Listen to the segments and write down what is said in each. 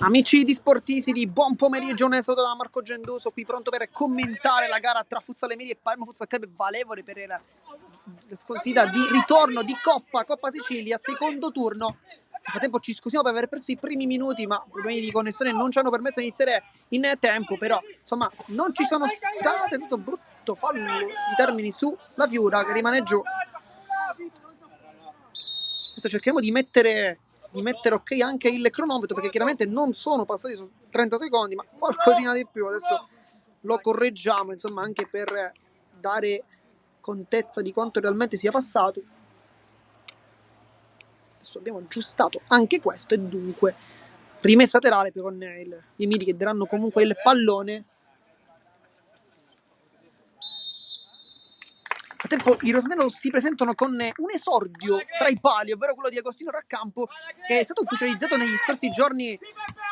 Amici di Sportisidi, buon pomeriggio, un saluto da Marco Genduso, qui pronto per commentare la gara tra Futsal Emilia e Palermo Futsal Club, valevole per la sconfitta di ritorno di Coppa Sicilia, secondo turno. Nel frattempo ci scusiamo per aver perso i primi minuti, ma problemi di connessione non ci hanno permesso di iniziare in tempo, però insomma non ci sono state, tutto brutto fallo di Termini sulla Fiura che rimane giù. Adesso cerchiamo di mettere ok anche il cronometro, perché chiaramente non sono passati su 30 secondi, ma qualcosina di più. Adesso lo correggiamo, insomma, anche per dare contezza di quanto realmente sia passato. Adesso abbiamo aggiustato anche questo e dunque rimessa laterale con gli Emili che daranno comunque il pallone. A tempo i rosanello si presentano con un esordio tra i pali, ovvero quello di Agostino Raccampo, che è stato ufficializzato negli scorsi giorni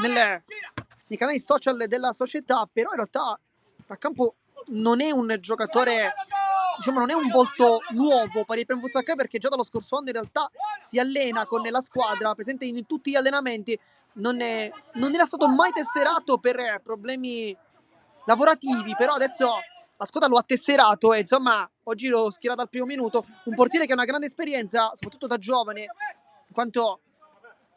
nei canali social della società, però in realtà Raccampo non è un giocatore, diciamo, non è un volto nuovo per il Palermo Futsal Club, perché già dallo scorso anno in realtà si allena con la squadra, presente in tutti gli allenamenti, non era stato mai tesserato per problemi lavorativi, però adesso la squadra lo ha tesserato e insomma oggi l'ho schierato al primo minuto, un portiere che ha una grande esperienza, soprattutto da giovane, in quanto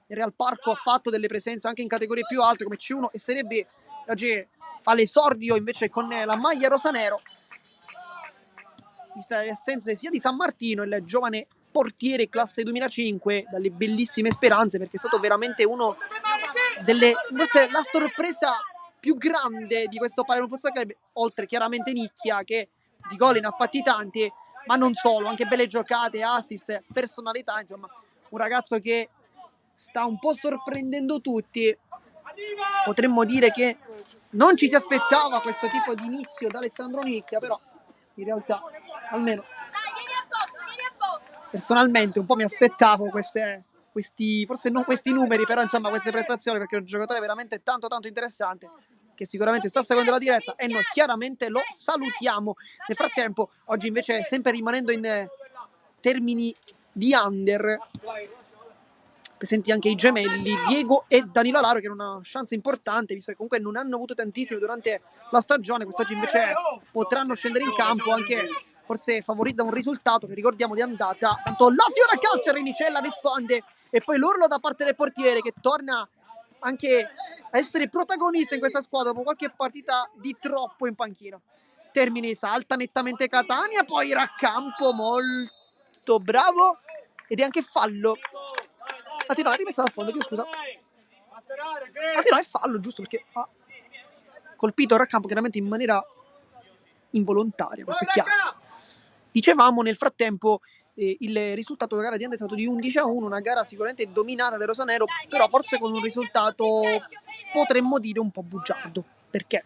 il Real Parco ha fatto delle presenze anche in categorie più alte come C1 e Serie B. Oggi fa l'esordio invece con la maglia rosanero, vista le assenze sia di San Martino, il giovane portiere classe 2005, dalle bellissime speranze, perché è stato veramente uno forse la sorpresa più grande di questo Palermo Futsal Club, oltre chiaramente Nicchia che di gol ne ha fatti tanti, ma non solo, anche belle giocate, assist, personalità, insomma un ragazzo che sta un po' sorprendendo tutti. Potremmo dire che non ci si aspettava questo tipo di inizio da Alessandro Nicchia, però in realtà almeno personalmente un po' mi aspettavo questi, forse non questi numeri, però insomma queste prestazioni, perché è un giocatore veramente tanto interessante che sicuramente sta seguendo la diretta e noi chiaramente lo salutiamo. Nel frattempo oggi invece, sempre rimanendo in termini di under, presenti anche i gemelli Diego e Danilo Alaro, che hanno una chance importante visto che comunque non hanno avuto tantissimo durante la stagione. Quest'oggi invece potranno scendere in campo, anche forse favoriti da un risultato che ricordiamo di andata. Tanto la Fiora calcia, Renicella risponde e poi l'urlo da parte del portiere che torna anche a essere protagonista in questa squadra dopo qualche partita di troppo in panchina. Termini, salta nettamente Catania, poi Raccampo molto bravo ed è anche fallo. Ah sì, no, è rimessa dal fondo, chiedo scusa. Ah sì, no, è fallo, giusto, perché ha colpito Raccampo chiaramente in maniera involontaria, questo è chiaro. Dicevamo nel frattempo il risultato della gara di Ande è stato di 11-1, una gara sicuramente dominata da rosanero, però forse con un risultato potremmo dire un po' bugiardo, perché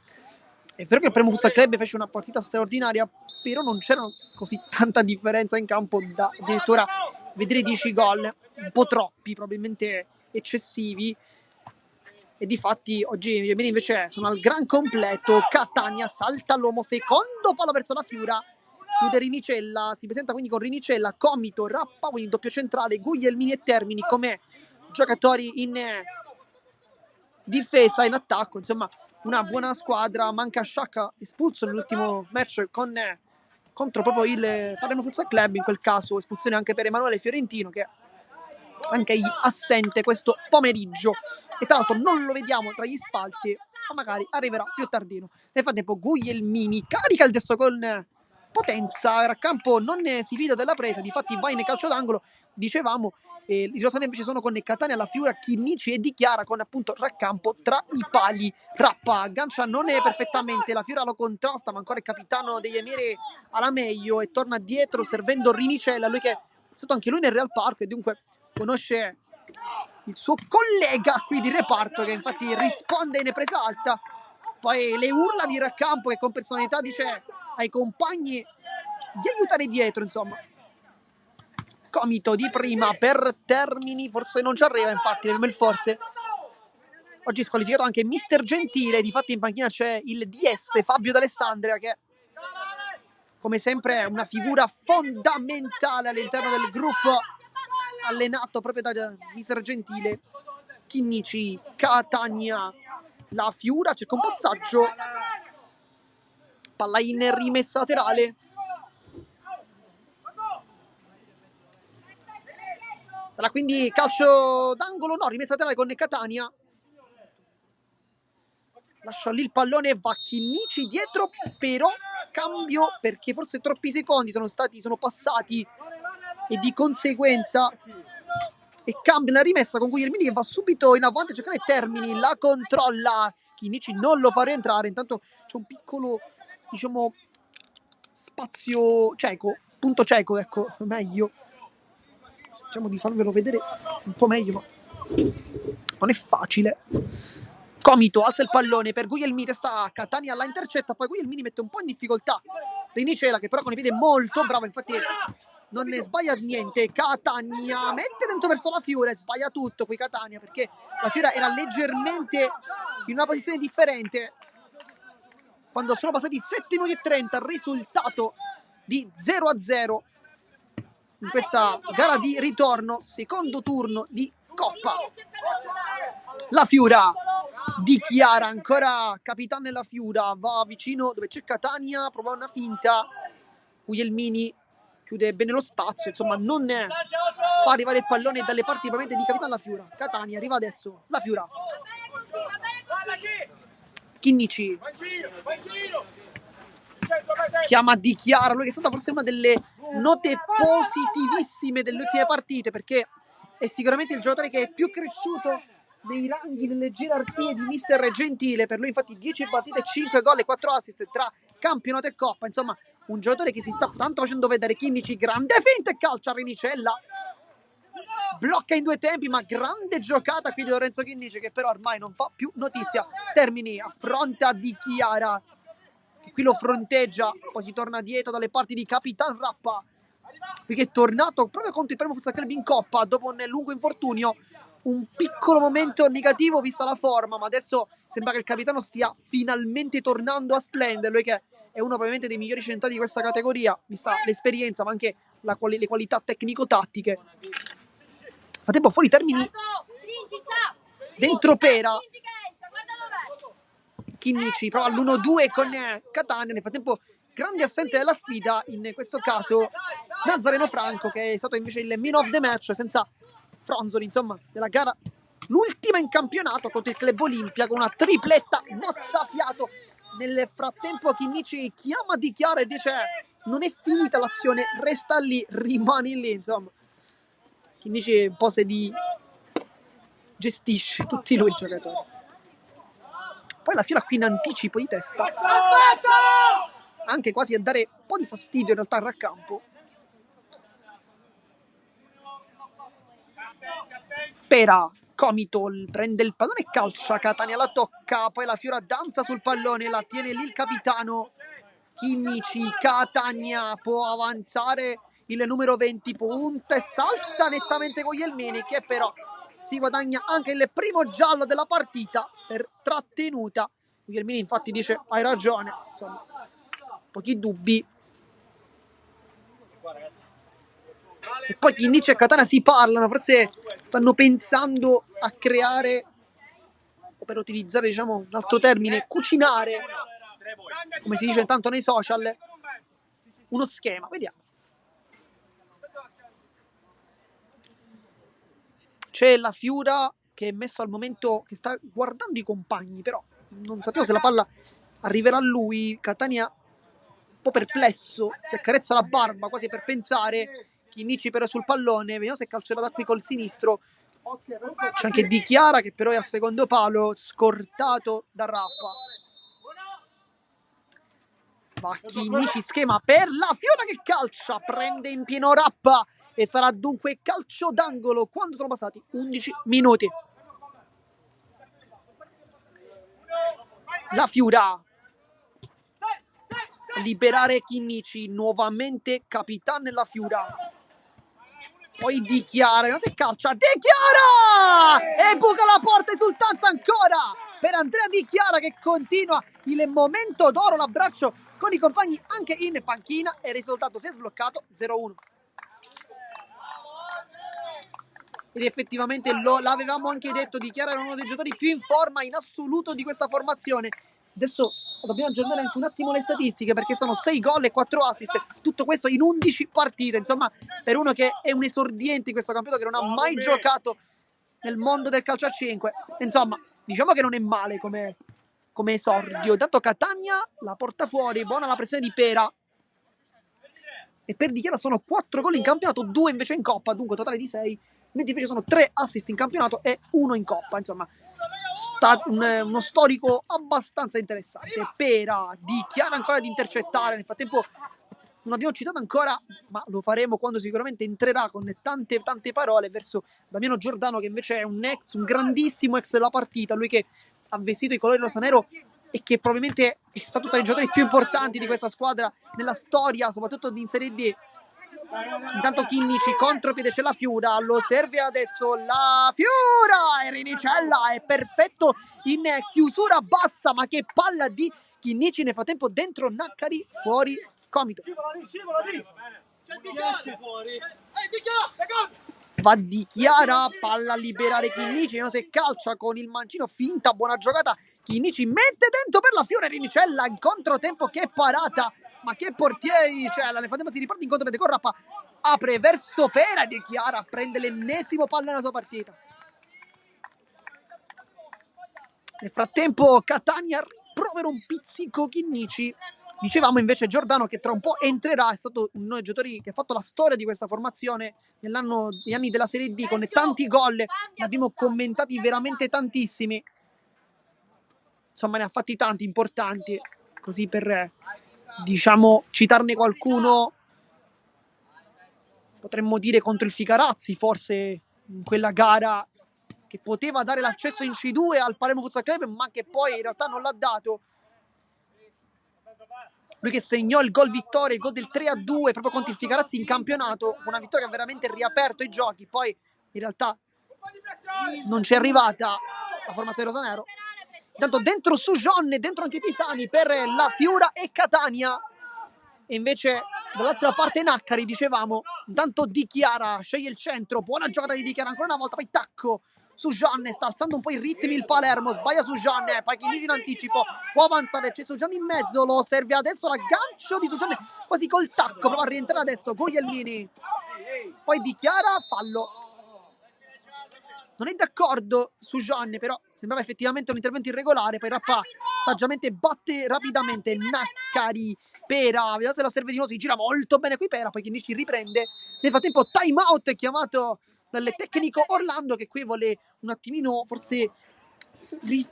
è vero che il Palermo Futsal Club fece una partita straordinaria, però non c'era così tanta differenza in campo da addirittura vedere 10 gol, un po' troppi, probabilmente eccessivi. E difatti oggi gli Emiri invece sono al gran completo. Catania salta all'uomo, secondo palo verso la Fiura, chiude Rinicella, si presenta quindi con Rinicella, Comito, Rappa, quindi doppio centrale, Guglielmini e Termini come giocatori in difesa, in attacco, insomma una buona squadra. Manca Sciacca, espulso nell'ultimo match contro proprio il Palermo Futsal Club, in quel caso espulsione anche per Emanuele Fiorentino, che anche egli assente questo pomeriggio e tra l'altro non lo vediamo tra gli spalti, ma magari arriverà più tardino. Nel frattempo Guglielmini carica il destro con potenza, Raccampo non si fida della presa, difatti va in calcio d'angolo. Dicevamo i rosaneri invece sono con Catania, la Fiura, Chinnici e Di Chiara, con appunto Raccampo tra i pali. Rappa aggancia non è perfettamente, la Fiura lo contrasta, ma ancora il capitano degli Emiri alla meglio e torna dietro servendo Rinicella, lui che è stato anche lui nel Real Parco e dunque conosce il suo collega qui di reparto, che infatti risponde in presa alta. Poi le urla di Raccampo che con personalità dice ai compagni di aiutare dietro, insomma. Comito di prima per Termini, forse non ci arriva, infatti il forse. Oggi squalificato anche Mister Gentile, difatti in panchina c'è il DS Fabio D'Alessandria, che come sempre è una figura fondamentale all'interno del gruppo allenato proprio da Mister Gentile, Chinnici, Catania, la Fiura, cerca un passaggio, palla in rimessa laterale. Sarà quindi calcio d'angolo, no, rimessa laterale con Catania. Lascia lì il pallone, va Chinnici dietro, però cambio perché forse troppi secondi sono passati e di conseguenza cambia la rimessa con Guglielmini che va subito in avanti a cercare Termini, la controlla, Chinnici non lo fa rientrare, intanto c'è un piccolo, diciamo, spazio cieco, punto cieco, ecco, meglio. Cerchiamo di farvelo vedere un po' meglio, ma non è facile. Comito alza il pallone per Guglielmini, testa Catania la intercetta, poi Guglielmini mette un po' in difficoltà Rinicela che però con i piedi è molto bravo, infatti non ne sbaglia niente. Catania mette dentro verso la Fiore, sbaglia tutto qui Catania perché la Fiore era leggermente in una posizione differente quando sono passati 7 minuti e 30, risultato di 0-0 in questa gara di ritorno, secondo turno di Coppa. La Fiura dichiara ancora capitano della Fiura, va vicino dove c'è Catania, prova una finta, Guglielmini chiude bene lo spazio, insomma non fa arrivare il pallone dalle parti probabilmente di capitano la Fiura. Catania arriva adesso, la Fiura, Chinnici chiama dichiara, lui che è stata forse una delle note positivissime delle ultime partite perché è sicuramente il giocatore che è più cresciuto nei ranghi, nelle gerarchie di mister Gentile. Per lui infatti 10 partite, 5 gol e 4 assist tra campionato e Coppa, insomma un giocatore che si sta tanto facendo vedere. Chinnici, grande finta e calcia a Rinicella, blocca in due tempi, ma grande giocata qui di Lorenzo Chinnici che però ormai non fa più notizia. Termini, affronta Di Chiara che qui lo fronteggia, poi si torna dietro dalle parti di Capitan Rappa qui che è tornato proprio contro il primo Futsal Club in Coppa dopo un lungo infortunio. Un piccolo momento negativo vista la forma, ma adesso sembra che il capitano stia finalmente tornando a splendere, lui che è uno probabilmente dei migliori centrali di questa categoria vista l'esperienza ma anche le qualità tecnico-tattiche. A tempo fuori Termini dentro Pera, Chinnici prova l'1-2 con Catania. Nel frattempo grande assente della sfida in questo caso Nazareno Franco che è stato invece il man of the match senza Fronzoli, insomma, della gara, l'ultima in campionato contro il Club Olimpia con una tripletta mozzafiato. Nel frattempo Chinnici chiama Di Chiara e dice non è finita l'azione, resta lì, rimani lì, insomma. Chinnici un po' gestisce tutti lui il giocatore. Poi la fila qui in anticipo di testa, anche quasi a dare un po' di fastidio in realtà al raccampo. Pera, Comito prende il pallone e calcia, Catania la tocca, poi la Fiora danza sul pallone, la tiene lì il capitano Chinnici. Catania può avanzare il numero 20, punta e salta nettamente Guglielmini che però si guadagna anche il primo giallo della partita per trattenuta. Guglielmini infatti dice hai ragione, insomma pochi dubbi. E poi Chinnici e Catania si parlano, forse stanno pensando a creare, o per utilizzare diciamo un altro termine, cucinare, come si dice tanto nei social, uno schema. Vediamo. C'è la Fiura che è messo al momento, che sta guardando i compagni, però non sappiamo se la palla arriverà a lui. Catania un po' perplesso, si accarezza la barba quasi per pensare. Chinnici però sul pallone, vediamo se calcerà da qui col sinistro. C'è anche Di Chiara che però è al secondo palo, scortato da Rappa. Va Chinnici, schema per la Fiora che calcia, prende in pieno Rappa e sarà dunque calcio d'angolo quando sono passati 11 minuti. La Fiora liberare Chinnici, nuovamente capitano nella Fiura. Poi Di Chiara, non si calcia, Di Chiara! E buca la porta, esultanza ancora per Andrea Di Chiara che continua il momento d'oro, l'abbraccio con i compagni anche in panchina e il risultato si è sbloccato 0-1. ed effettivamente l'avevamo anche detto, Di Chiara era uno dei giocatori più in forma in assoluto di questa formazione. Adesso dobbiamo aggiornare anche un attimo le statistiche, perché sono 6 gol e 4 assist, tutto questo in 11 partite, insomma, per uno che è un esordiente in questo campionato, che non ha mai giocato nel mondo del calcio a 5, insomma, diciamo che non è male come esordio. Intanto Catania la porta fuori, buona la pressione di Pera, e per Di Chiara sono 4 gol in campionato, 2 invece in Coppa, dunque totale di 6, mentre invece sono 3 assist in campionato e 1 in Coppa, insomma uno storico abbastanza interessante. Pera, Di Chiara ancora di intercettare, nel frattempo non abbiamo citato ancora, ma lo faremo quando sicuramente entrerà con tante parole verso Damiano Giordano, che invece è un grandissimo ex della partita, lui che ha vestito i colori rosanero e che probabilmente è stato tra i giocatori più importanti di questa squadra nella storia, soprattutto in Serie D. Intanto Chinnici, contropiede, c'è la Fiura, lo serve adesso la Fiura, e Rinicella è perfetto in chiusura bassa, ma che palla di Chinnici, nel frattempo dentro Naccari, fuori Comito. Va Di Chiara, palla a liberare Chinnici, non si calcia con il mancino, finta, buona giocata, Chinnici mette dentro per la Fiora, Rinicella in controtempo, che parata, ma che portiere Rinicella, nel frattempo si riporta in contropiede con Rappa, apre verso Pera, Di Chiara prende l'ennesimo palla nella sua partita. Nel frattempo Catania rimprovera un pizzico Chinnici. Dicevamo invece Giordano che tra un po' entrerà, è stato uno dei giocatori che ha fatto la storia di questa formazione negli anni della Serie D, con tanti gol, ne abbiamo commentati veramente tantissimi, insomma ne ha fatti tanti importanti, così per diciamo citarne qualcuno potremmo dire contro il Ficarazzi, forse in quella gara che poteva dare l'accesso in C2 al Palermo Futsal Club, ma che poi in realtà non l'ha dato. Lui che segnò il gol vittoria, il gol del 3-2 proprio contro il Ficarazzi in campionato, una vittoria che ha veramente riaperto i giochi. Poi in realtà non c'è arrivata la formazione rosanero. Intanto dentro Sujonne, dentro anche Pisani per la Fiura e Catania. E invece dall'altra parte Naccari, dicevamo. Intanto Di Chiara sceglie il centro, buona giocata di Di Chiara ancora una volta, poi tacco su Gianne, sta alzando un po' i ritmi il Palermo, sbaglia su Gianne, poi Chinnici in anticipo, può avanzare, c'è Sugianne in mezzo, lo serve adesso l'aggancio di Sugianne, quasi col tacco, prova a rientrare adesso Guglielmini, poi Di Chiara, fallo. Non è d'accordo su Gianne, però sembrava effettivamente un intervento irregolare, poi Rappa saggiamente batte rapidamente Naccari, Pera, vediamo se la serve di nuovo, si gira molto bene qui Pera, poi Chinnici riprende, nel frattempo time out chiamato dal tecnico Orlando, che qui vuole un attimino forse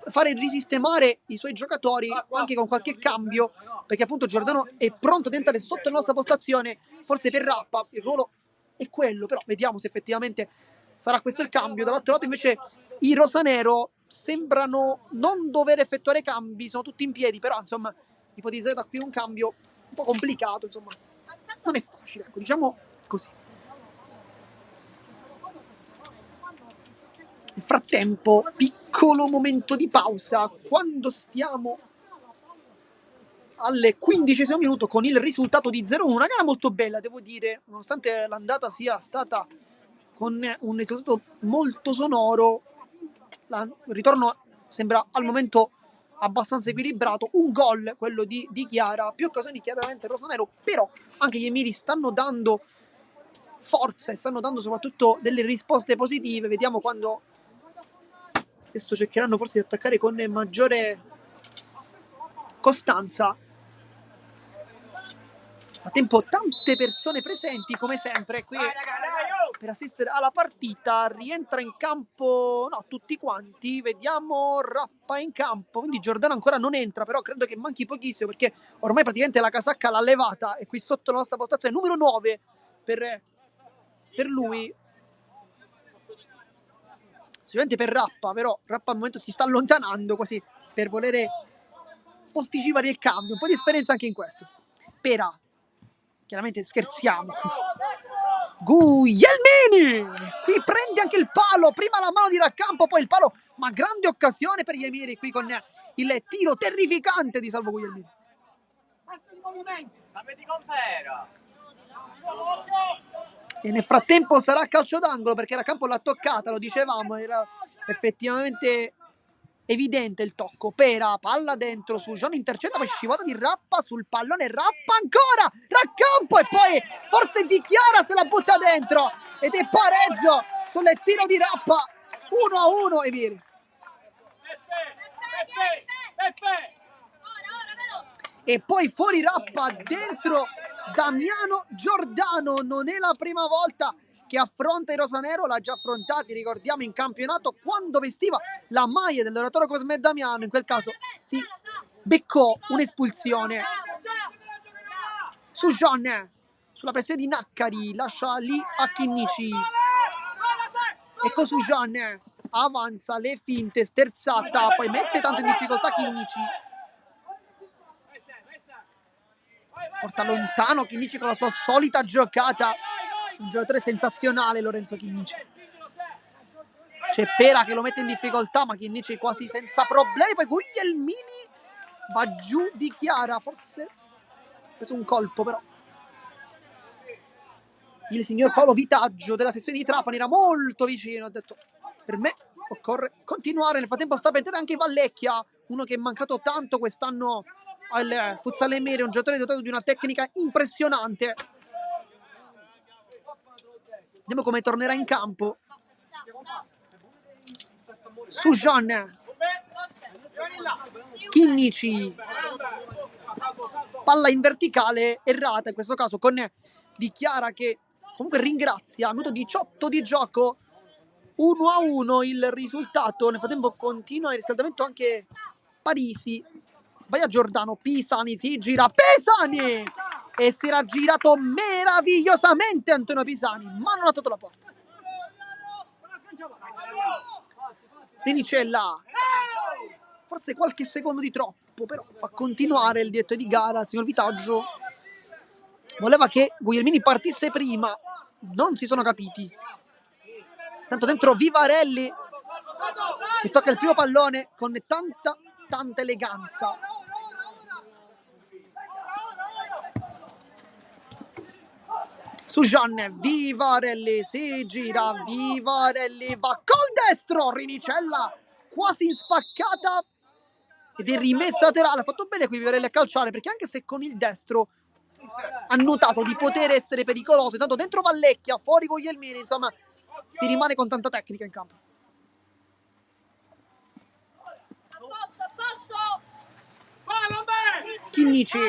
fare risistemare i suoi giocatori anche con qualche cambio, perché appunto Giordano è pronto a entrare sotto la nostra postazione, forse per Rappa il ruolo è quello, però vediamo se effettivamente sarà questo il cambio. Dall'altro lato invece i rosanero sembrano non dover effettuare cambi, sono tutti in piedi, però insomma ipotizzare da qui un cambio un po' complicato, insomma non è facile, ecco, diciamo così. Nel frattempo, piccolo momento di pausa, quando stiamo al 15° minuto con il risultato di 0-1, una gara molto bella, devo dire, nonostante l'andata sia stata con un risultato molto sonoro, il ritorno sembra al momento abbastanza equilibrato, un gol, quello di Chiara, più occasioni chiaramente rosanero, però anche gli emiri stanno dando forza e stanno dando soprattutto delle risposte positive, vediamo quando adesso cercheranno forse di attaccare con maggiore costanza. A tempo tante persone presenti come sempre qui per assistere alla partita. Rientra in campo, no, tutti quanti, vediamo Rappa in campo, quindi Giordano ancora non entra, però credo che manchi pochissimo perché ormai praticamente la casacca l'ha levata e qui sotto la nostra postazione numero 9 per lui, sicuramente per Rappa, però Rappa al momento si sta allontanando quasi per volere posticipare il cambio, un po' di esperienza anche in questo. Pera, chiaramente scherziamo, Guglielmini qui prende anche il palo, prima la mano di Raccampo, poi il palo, ma grande occasione per gli emiri qui con il tiro terrificante di Salvo Guglielmini. Passa di movimento, la vedi con Pera. E nel frattempo sarà calcio d'angolo perché la Campo l'ha toccata, lo dicevamo, era effettivamente evidente il tocco. Pera, palla dentro su John, intercetta, poi scivolata di Rappa sul pallone, Rappa ancora, Raccampo e poi forse Di Chiara se la butta dentro ed è pareggio sul tiro di Rappa, 1-1 e Vieri. E poi fuori Rappa, dentro Damiano Giordano. Non è la prima volta che affronta i rosanero, l'ha già affrontati, ricordiamo, in campionato quando vestiva la maglia dell'Oratorio Cosme Damiano. In quel caso si beccò un'espulsione. Su John, sulla pressione di Naccari, lascia lì a Chinnici. Ecco su John, avanza, le finte, sterzata, poi mette tanto in difficoltà Chinnici. Porta lontano Chinnici con la sua solita giocata. Un giocatore sensazionale Lorenzo Chinnici. C'è Pera che lo mette in difficoltà, ma Chinnici quasi senza problemi. Poi Guglielmini va giù di Chiara, forse ha preso un colpo però. Il signor Paolo Vitaggio della sezione di Trapani era molto vicino, ha detto per me occorre continuare. Nel frattempo sta per anche Vallecchia, uno che è mancato tanto quest'anno al Futsal Emere, un giocatore dotato di una tecnica impressionante. Vediamo come tornerà in campo. Sujan, Chinnici, palla in verticale, errata in questo caso con Di Chiara che comunque ringrazia. Minuto 18 di gioco, 1-1 il risultato. Nel frattempo continua il riscaldamento anche Parisi. Sbaglia Giordano, Pisani si gira, Pisani! E si era girato meravigliosamente Antonio Pisani, ma non ha tolto la porta. Rinicella, forse qualche secondo di troppo, però fa continuare il direttore di gara, il signor Vitaggio. Voleva che Guglielmini partisse prima, non si sono capiti. Tanto dentro Vivarelli che tocca il primo pallone con tanta eleganza. Sujan, Vivarelli si gira, Vivarelli va col destro, Rinicella quasi in spaccata ed è rimessa laterale. Ha fatto bene qui Vivarelli a calciare, perché anche se con il destro ha notato di poter essere pericoloso, intanto dentro Vallecchia, fuori Guglielmini, insomma si rimane con tanta tecnica in campo. Chinnici,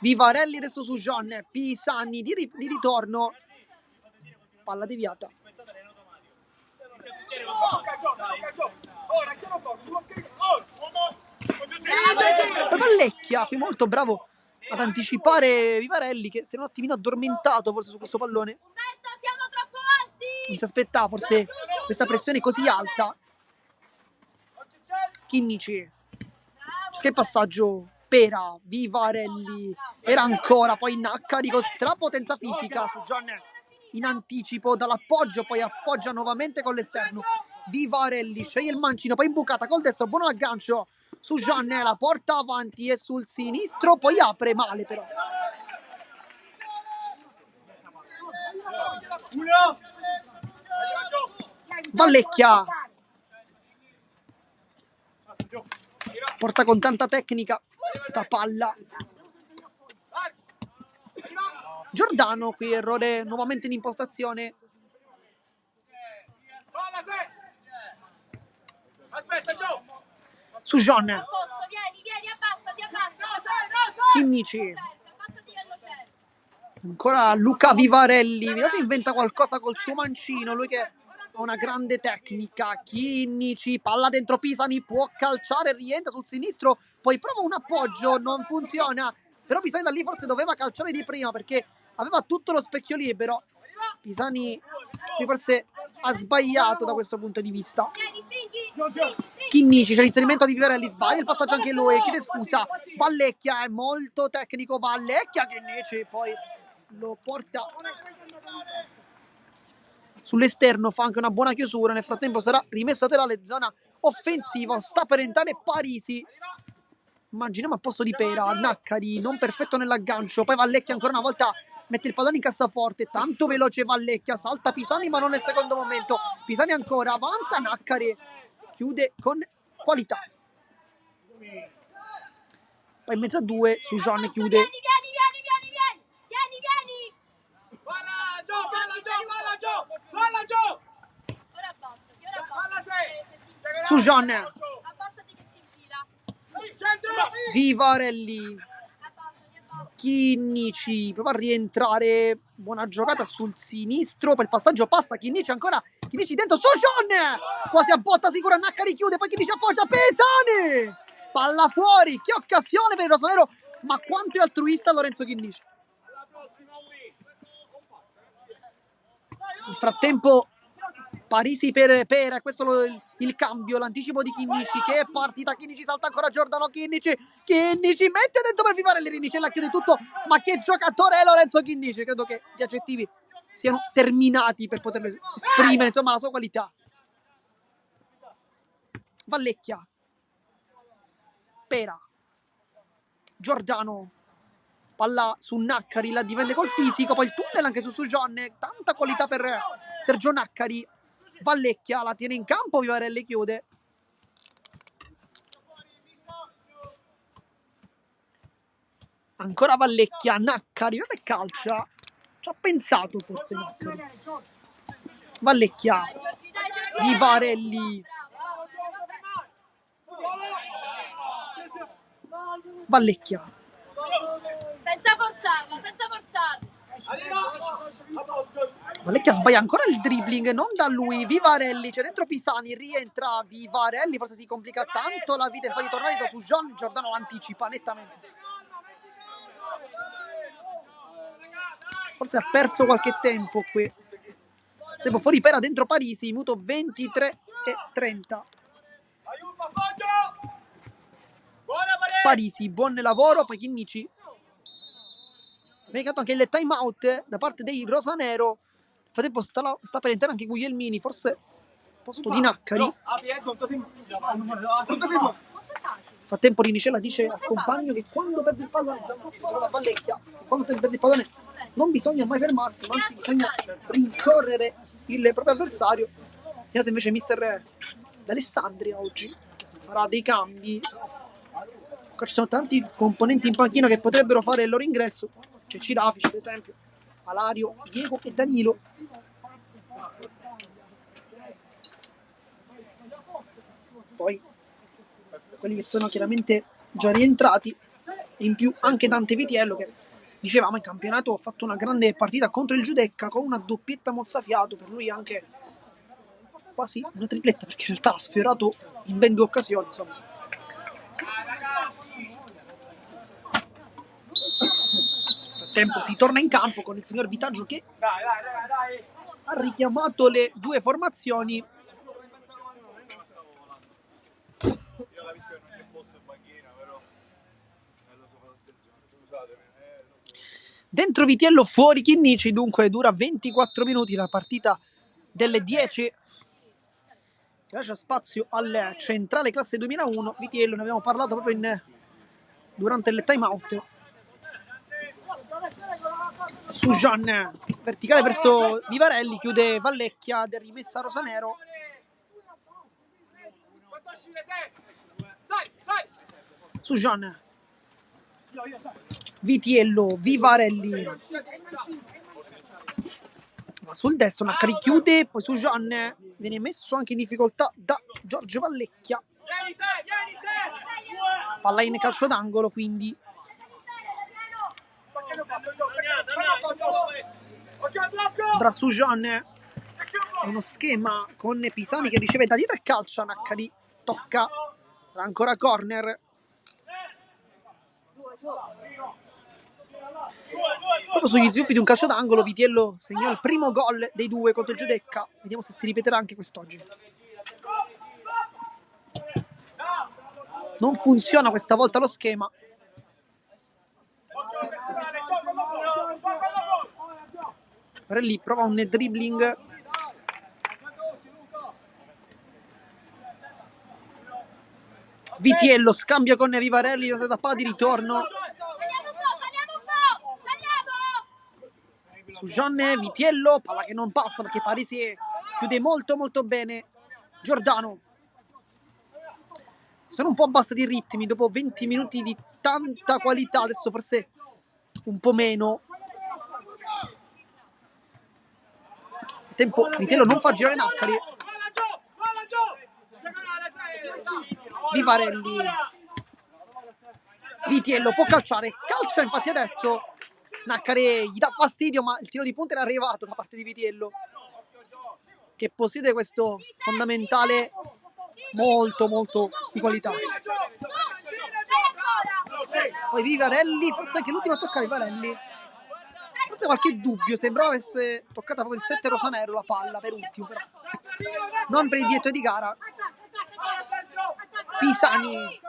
Vivarelli adesso su John, Pisani di ritorno, palla deviata. Vallecchia qui molto bravo ad anticipare Vivarelli, che si è un attimino addormentato forse su questo pallone. Non si aspettava forse questa pressione così alta. Chinnici, che passaggio. Pera, Vivarelli, Pera ancora, poi Naccari con strapotenza fisica su John in anticipo dall'appoggio, poi appoggia nuovamente con l'esterno. Vivarelli sceglie il mancino, poi imbucata col destro, buono aggancio su John, la porta avanti e sul sinistro, poi apre male però. Vallecchia porta con tanta tecnica sta palla. Giordano qui, errore nuovamente in impostazione. Su John, Chinnici, ancora Luca Vivarelli, vediamo se inventa qualcosa col suo mancino, lui che ha una grande tecnica. Chinnici, palla dentro Pisani, può calciare, rientra sul sinistro, poi prova un appoggio, non funziona, però Pisani da lì forse doveva calciare di prima perché aveva tutto lo specchio libero. Pisani forse ha sbagliato da questo punto di vista. Chinnici, c'è l'inserimento di Vivarelli, sbaglia il passaggio anche lui, chiede scusa. Vallecchia è molto tecnico, Vallecchia che invece poi lo porta sull'esterno, fa anche una buona chiusura. Nel frattempo sarà rimessa laterale, zona offensiva, sta per entrare Parisi. Immaginiamo al posto di Pera, Naccari non perfetto nell'aggancio, poi Vallecchia ancora una volta mette il pallone in cassaforte, tanto veloce Vallecchia, salta Pisani ma non nel secondo momento, Pisani ancora, avanza Naccari, chiude con qualità. Poi in mezzo a due, Sujan chiude. Vieni. Palla giù. Ora basta. Sujan. Abbassati che si infila. Vivarelli. Chinnici prova a rientrare, buona giocata sul sinistro, poi il passaggio passa, Chinnici ancora, Chinnici dentro, Sujan, quasi a botta sicura, Naccari chiude, poi Chinnici appoggia, Pisani, palla fuori, che occasione per il rosanero, ma quanto è altruista Lorenzo Chinnici. Nel frattempo Parisi per questo il cambio, l'anticipo di Chinnici, che partita, Chinnici salta ancora Giordano, Chinnici mette dentro per Vivarelli, Rinicella chiude tutto, ma che giocatore è Lorenzo Chinnici, credo che gli aggettivi siano terminati per poterlo esprimere, insomma, la sua qualità. Vallecchia, Pera, Giordano, palla su Naccari, la difende col fisico, poi il tunnel anche su Sujan, tanta qualità per Sergio Naccari. Vallecchia la tiene in campo, Vivarelli chiude. Ancora Vallecchia, Naccari, cosa è calcia? Ci ha pensato forse Naccari. Vallecchia, Vivarelli. Vallecchia. Senza forzarla. Vallecchia sbaglia ancora il dribbling, non da lui, Vivarelli, c'è dentro Pisani, rientra Vivarelli, forse si complica tanto la vita, infatti torna dietro su Giordano, l'anticipa nettamente. Forse ha perso qualche tempo qui. Tempo fuori Pera, dentro Parisi, minuto 23:30. Parisi, buon lavoro, poi Chinnici. Viene anche il time out da parte dei rosanero. Nel frattempo sta per entrare anche Guglielmini, forse posto di Naccari. Nel frattempo Rinicella dice al compagno che quando perde il pallone, quando perde il pallone non bisogna mai fermarsi, ma anzi bisogna rincorrere il proprio avversario. Vediamo se invece mister D'Alessandria oggi farà dei cambi. Ci sono tanti componenti in panchina che potrebbero fare il loro ingresso. C'è Cirafici, ad esempio, Alario, Diego e Danilo. Poi quelli che sono chiaramente già rientrati, e in più anche Dante Vitiello, che dicevamo in campionato ha fatto una grande partita contro il Giudecca con una doppietta mozzafiato, per lui anche quasi una tripletta, perché in realtà ha sfiorato in ben 2 occasioni, insomma. Nel frattempo si torna in campo con il signor Vitaggio che ha richiamato le 2 formazioni. Dentro Vitiello, fuori Chinnici, dunque dura 24 minuti la partita delle 10 che lascia spazio al centrale classe 2001. Vitiello, ne abbiamo parlato proprio durante il time out. Sujan, verticale verso Vivarelli, chiude Vallecchia, rimessa Rosanero. Sujan, Vitiello, Vivarelli, va sul destro, Naccari chiude, poi Sujan viene messo anche in difficoltà da Giorgio Vallecchia. Palla in calcio d'angolo, quindi andrà Sujan, uno schema con Pisani che riceve da dietro e calcia, Naccari tocca, sarà ancora corner. Proprio sugli sviluppi di un calcio d'angolo Vitiello segnò il primo gol dei 2 contro il Giudecca, vediamo se si ripeterà anche quest'oggi. Non funziona questa volta lo schema. Vivarelli prova un dribbling. Vitiello scambia con Vivarelli, la palla di ritorno. su Gianne, Vitiello, palla che non passa perché Parisi chiude molto molto bene. Giordano. Sono un po' abbassati i ritmi dopo 20 minuti di tanta qualità, adesso forse un po' meno. Tempo, Vitiello non fa girare Naccari. Vivarelli. Vitiello può calciare, calcia infatti adesso. Naccari gli dà fastidio, ma il tiro di punta era arrivato da parte di Vitiello, che possiede questo fondamentale molto molto di qualità. Poi Vivarelli, forse anche l'ultima a toccare Vivarelli. Forse qualche dubbio, sembrava avesse toccata proprio il 7 rosanero la palla per ultimo, però non per il dietro di gara. Pisani.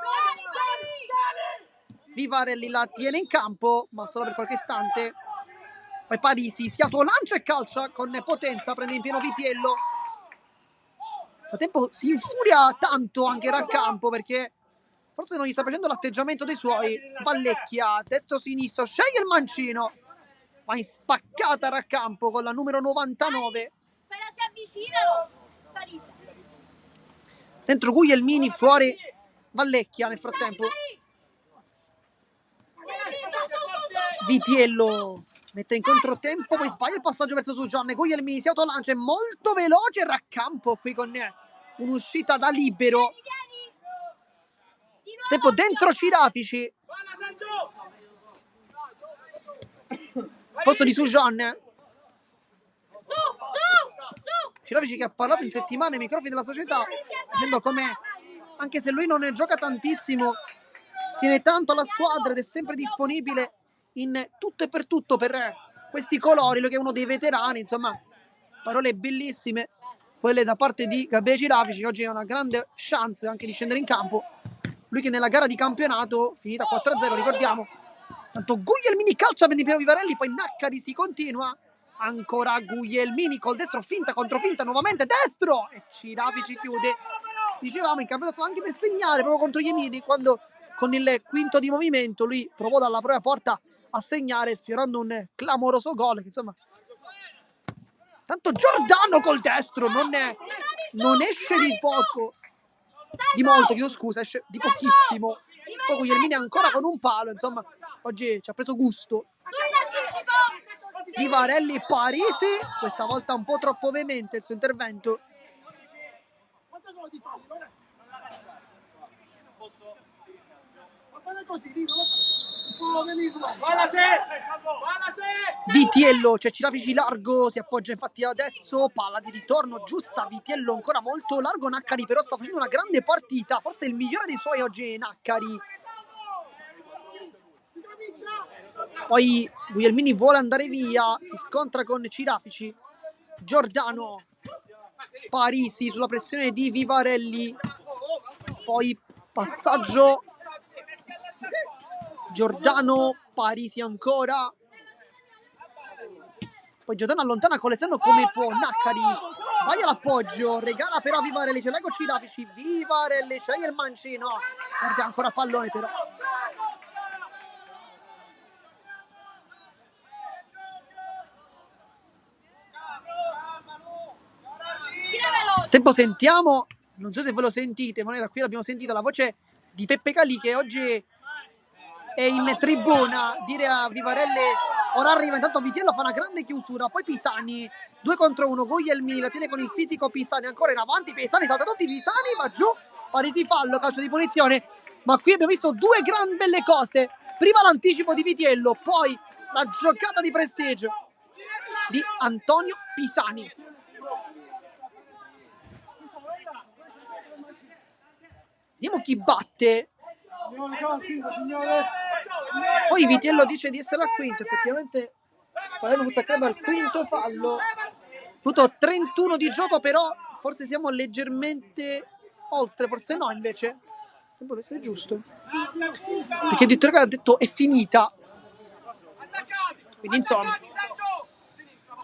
Vivarelli la tiene in campo, ma solo per qualche istante. Poi Parisi si autolancia e calcia con potenza, prende in pieno Vitiello. Nel frattempo si infuria tanto anche Raccampo, perché forse non gli sta facendo l'atteggiamento dei suoi. Vallecchia, destro-sinistro, sceglie il mancino, ma in spaccata Raccampo con la numero 99. Dentro Guglielmini, fuori Vallecchia nel frattempo. Vitiello mette in controtempo, poi sbaglia il passaggio verso Sugianne. Guglielmini si autolancia, è molto veloce Raccampo qui con un'uscita da libero. Tempo dentro Cirafici. Posto di Sugianne. Cirafici che ha parlato in settimana ai microfoni della società, dicendo come, anche se lui non ne gioca tantissimo, tiene tanto alla squadra ed è sempre disponibile in tutto e per tutto per questi colori, lui che è uno dei veterani, insomma, parole bellissime quelle da parte di Gabriele Cirafici, che oggi ha una grande chance anche di scendere in campo, lui che nella gara di campionato finita 4-0, ricordiamo, tanto Guglielmini calcia per di pieno Vivarelli, poi Naccari si continua, ancora Guglielmini col destro, finta contro finta, nuovamente destro, e Cirafici chiude. Dicevamo in campionato anche per segnare proprio contro gli Emini, quando con il quinto di movimento lui provò dalla propria porta a segnare, sfiorando un clamoroso gol, che insomma, tanto Giordano col destro non esce di poco, di molto, chiedo scusa, esce di pochissimo. Poi Guglielmini ancora con un palo, insomma, oggi ci ha preso gusto. Vivarelli e Parisi, questa volta un po' troppo veemente il suo intervento. Vitiello, c'è Cirafici largo, si appoggia infatti adesso, palla di ritorno giusta, Vitiello ancora molto largo, Naccari però sta facendo una grande partita, forse il migliore dei suoi oggi Naccari. Poi Guglielmini vuole andare via, si scontra con Cirafici. Giordano, Parisi sulla pressione di Vivarelli, poi passaggio Giordano, Parisi ancora, poi Giordano allontana con l'esterno come può, Naccari sbaglia l'appoggio, regala però a Vivarelli, ce l'ha con Cirafici, Vivarelli sceglie il mancino, perde ancora pallone però. Tempo sentiamo, non so se ve lo sentite, ma noi da qui l'abbiamo sentito, la voce di Peppe Calì, che oggi è in tribuna, dire a Vivarelli ora arriva, intanto Vitiello fa una grande chiusura, poi Pisani 2 contro 1, Guglielmini la tiene con il fisico, Pisani ancora in avanti, Pisani salta tutti, Pisani va giù, Parisi fallo, calcio di punizione, ma qui abbiamo visto due gran belle cose, prima l'anticipo di Vitiello, poi la giocata di prestigio di Antonio Pisani. Vediamo chi batte. Poi Vitiello dice di essere al quinto, effettivamente Palermo Futsal al quinto fallo. Tutto 31 di gioco, però forse siamo leggermente oltre, forse no invece. Deve essere giusto, perché il direttore ha detto è finita. Quindi insomma,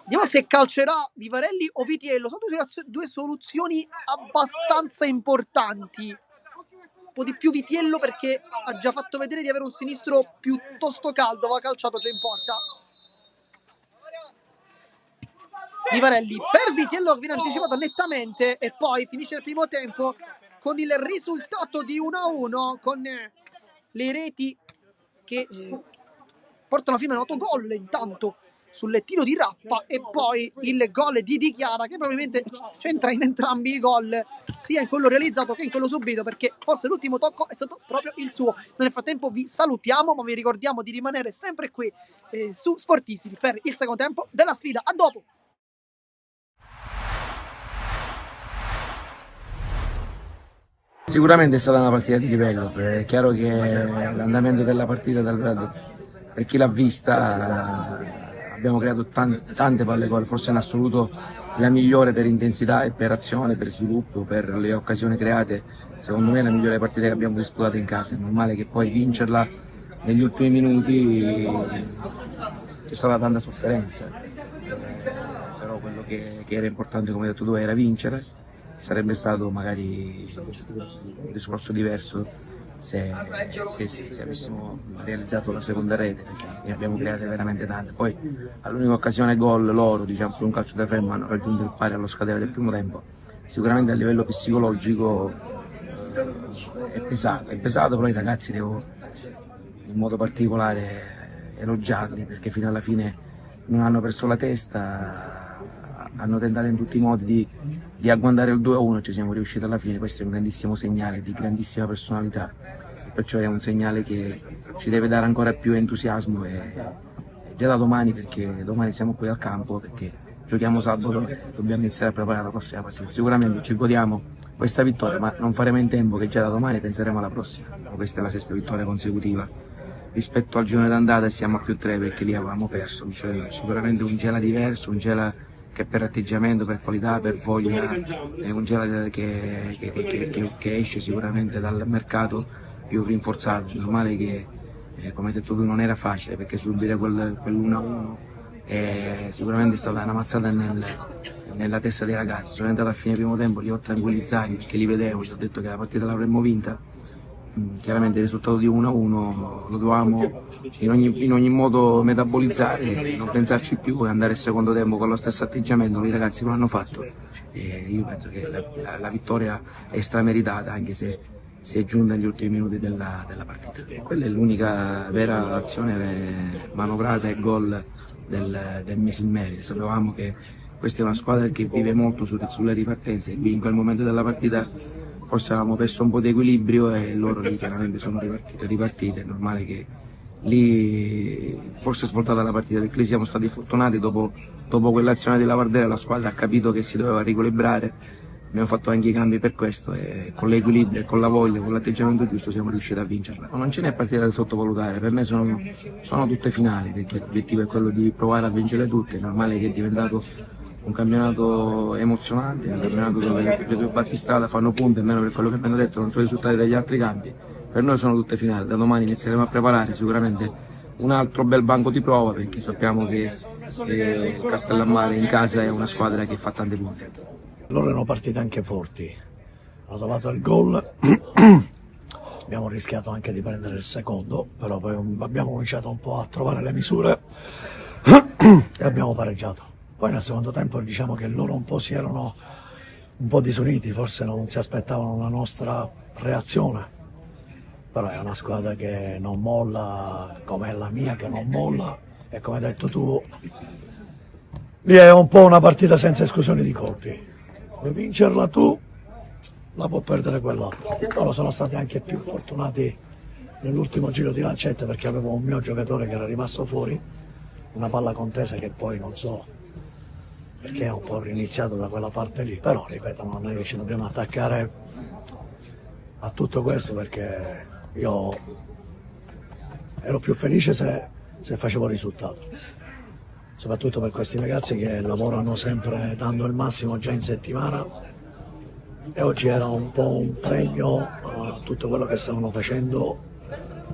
vediamo se calcerà Vivarelli o Vitiello. Sono due soluzioni abbastanza importanti. Un po' di più Vitiello perché ha già fatto vedere di avere un sinistro piuttosto caldo, va calciato già in porta. Vivarelli per Vitiello che viene anticipato nettamente e poi finisce il primo tempo con il risultato di 1-1 con le reti che portano fino a un autogol intanto sul tiro di Rappa e poi il gol di Di Chiara che probabilmente c'entra in entrambi i gol, sia in quello realizzato che in quello subito, perché forse l'ultimo tocco è stato proprio il suo. Nel frattempo vi salutiamo, ma vi ricordiamo di rimanere sempre qui su Sportissimi per il secondo tempo della sfida. A dopo! Sicuramente è stata una partita di livello, è chiaro che l'andamento della partita, per chi l'ha vista, abbiamo creato tante palle gol, forse in assoluto la migliore per intensità e per azione, per sviluppo, per le occasioni create. Secondo me è la migliore partita che abbiamo disputato in casa. È normale che poi vincerla negli ultimi minuti c'è stata tanta sofferenza, però quello che era importante, come hai detto tu, era vincere. Sarebbe stato magari un discorso diverso se avessimo realizzato la seconda rete, perché ne abbiamo create veramente tante. Poi all'unica occasione gol loro, diciamo, su un calcio da fermo hanno raggiunto il pari allo scadere del primo tempo. Sicuramente a livello psicologico è pesato, però i ragazzi devo in modo particolare elogiarli, perché fino alla fine non hanno perso la testa, hanno tentato in tutti i modi di agguantare il 2-1, ci siamo riusciti alla fine. Questo è un grandissimo segnale di grandissima personalità, perciò è un segnale che ci deve dare ancora più entusiasmo e già da domani, perché domani siamo qui al campo, perché giochiamo sabato e dobbiamo iniziare a preparare la prossima partita. Sicuramente ci godiamo questa vittoria, ma non faremo in tempo che già da domani penseremo alla prossima. Questa è la sesta vittoria consecutiva rispetto al girone d'andata, siamo a +3 perché lì avevamo perso. Cioè, sicuramente un Gela diverso, un Gela che per atteggiamento, per qualità, per voglia è un Gela che esce sicuramente dal mercato più rinforzato. È normale che, come hai detto tu, non era facile, perché subire quell'1-1 sicuramente è stata una mazzata nella testa dei ragazzi. Sono entrato a fine primo tempo, li ho tranquillizzati perché li vedevo, gli ho detto che la partita l'avremmo vinta. Chiaramente il risultato di 1-1 lo dovevamo in ogni modo metabolizzare, non pensarci più e andare al secondo tempo con lo stesso atteggiamento. I ragazzi lo hanno fatto e io penso che la vittoria è strameritata, anche se si è giunta negli ultimi minuti della partita. Quella è l'unica vera azione manovrata e gol del Misil Merida. Sapevamo che questa è una squadra che vive molto sulle ripartenze, e in quel momento della partita forse avevamo perso un po' di equilibrio e loro lì chiaramente sono ripartite. È normale che lì forse è svoltata la partita, perché lì siamo stati fortunati, dopo quell'azione di Lavardera la squadra ha capito che si doveva riequilibrare, abbiamo fatto anche i cambi per questo e con l'equilibrio, con la voglia, con l'atteggiamento giusto siamo riusciti a vincerla. Non ce n'è partita da sottovalutare, per me sono tutte finali, perché l'obiettivo è quello di provare a vincere tutte. È normale che è diventato un campionato emozionante, un campionato dove le due battistrada fanno punti, almeno per quello che mi hanno detto non sono i risultati degli altri campi. Per noi sono tutte finali, da domani inizieremo a preparare sicuramente un altro bel banco di prova, perché sappiamo che Castellammare in casa è una squadra che fa tanti punti. Loro erano partite anche forti, hanno trovato il gol, abbiamo rischiato anche di prendere il secondo, però poi abbiamo cominciato un po' a trovare le misure e abbiamo pareggiato. Poi nel secondo tempo diciamo che loro un po' si erano un po' disuniti, forse non si aspettavano una nostra reazione, però è una squadra che non molla, come è la mia che non molla, e come hai detto tu, lì è un po' una partita senza esclusione di colpi. Per vincerla tu, la può perdere quell'altro. Loro sono stati anche più fortunati nell'ultimo giro di lancette, perché avevo un mio giocatore che era rimasto fuori, una palla contesa che poi non so perché è un po' riniziato da quella parte lì, però ripeto, non è che ci dobbiamo attaccare a tutto questo, perché io ero più felice se facevo il risultato, soprattutto per questi ragazzi che lavorano sempre dando il massimo già in settimana, e oggi era un po' un premio a tutto quello che stavano facendo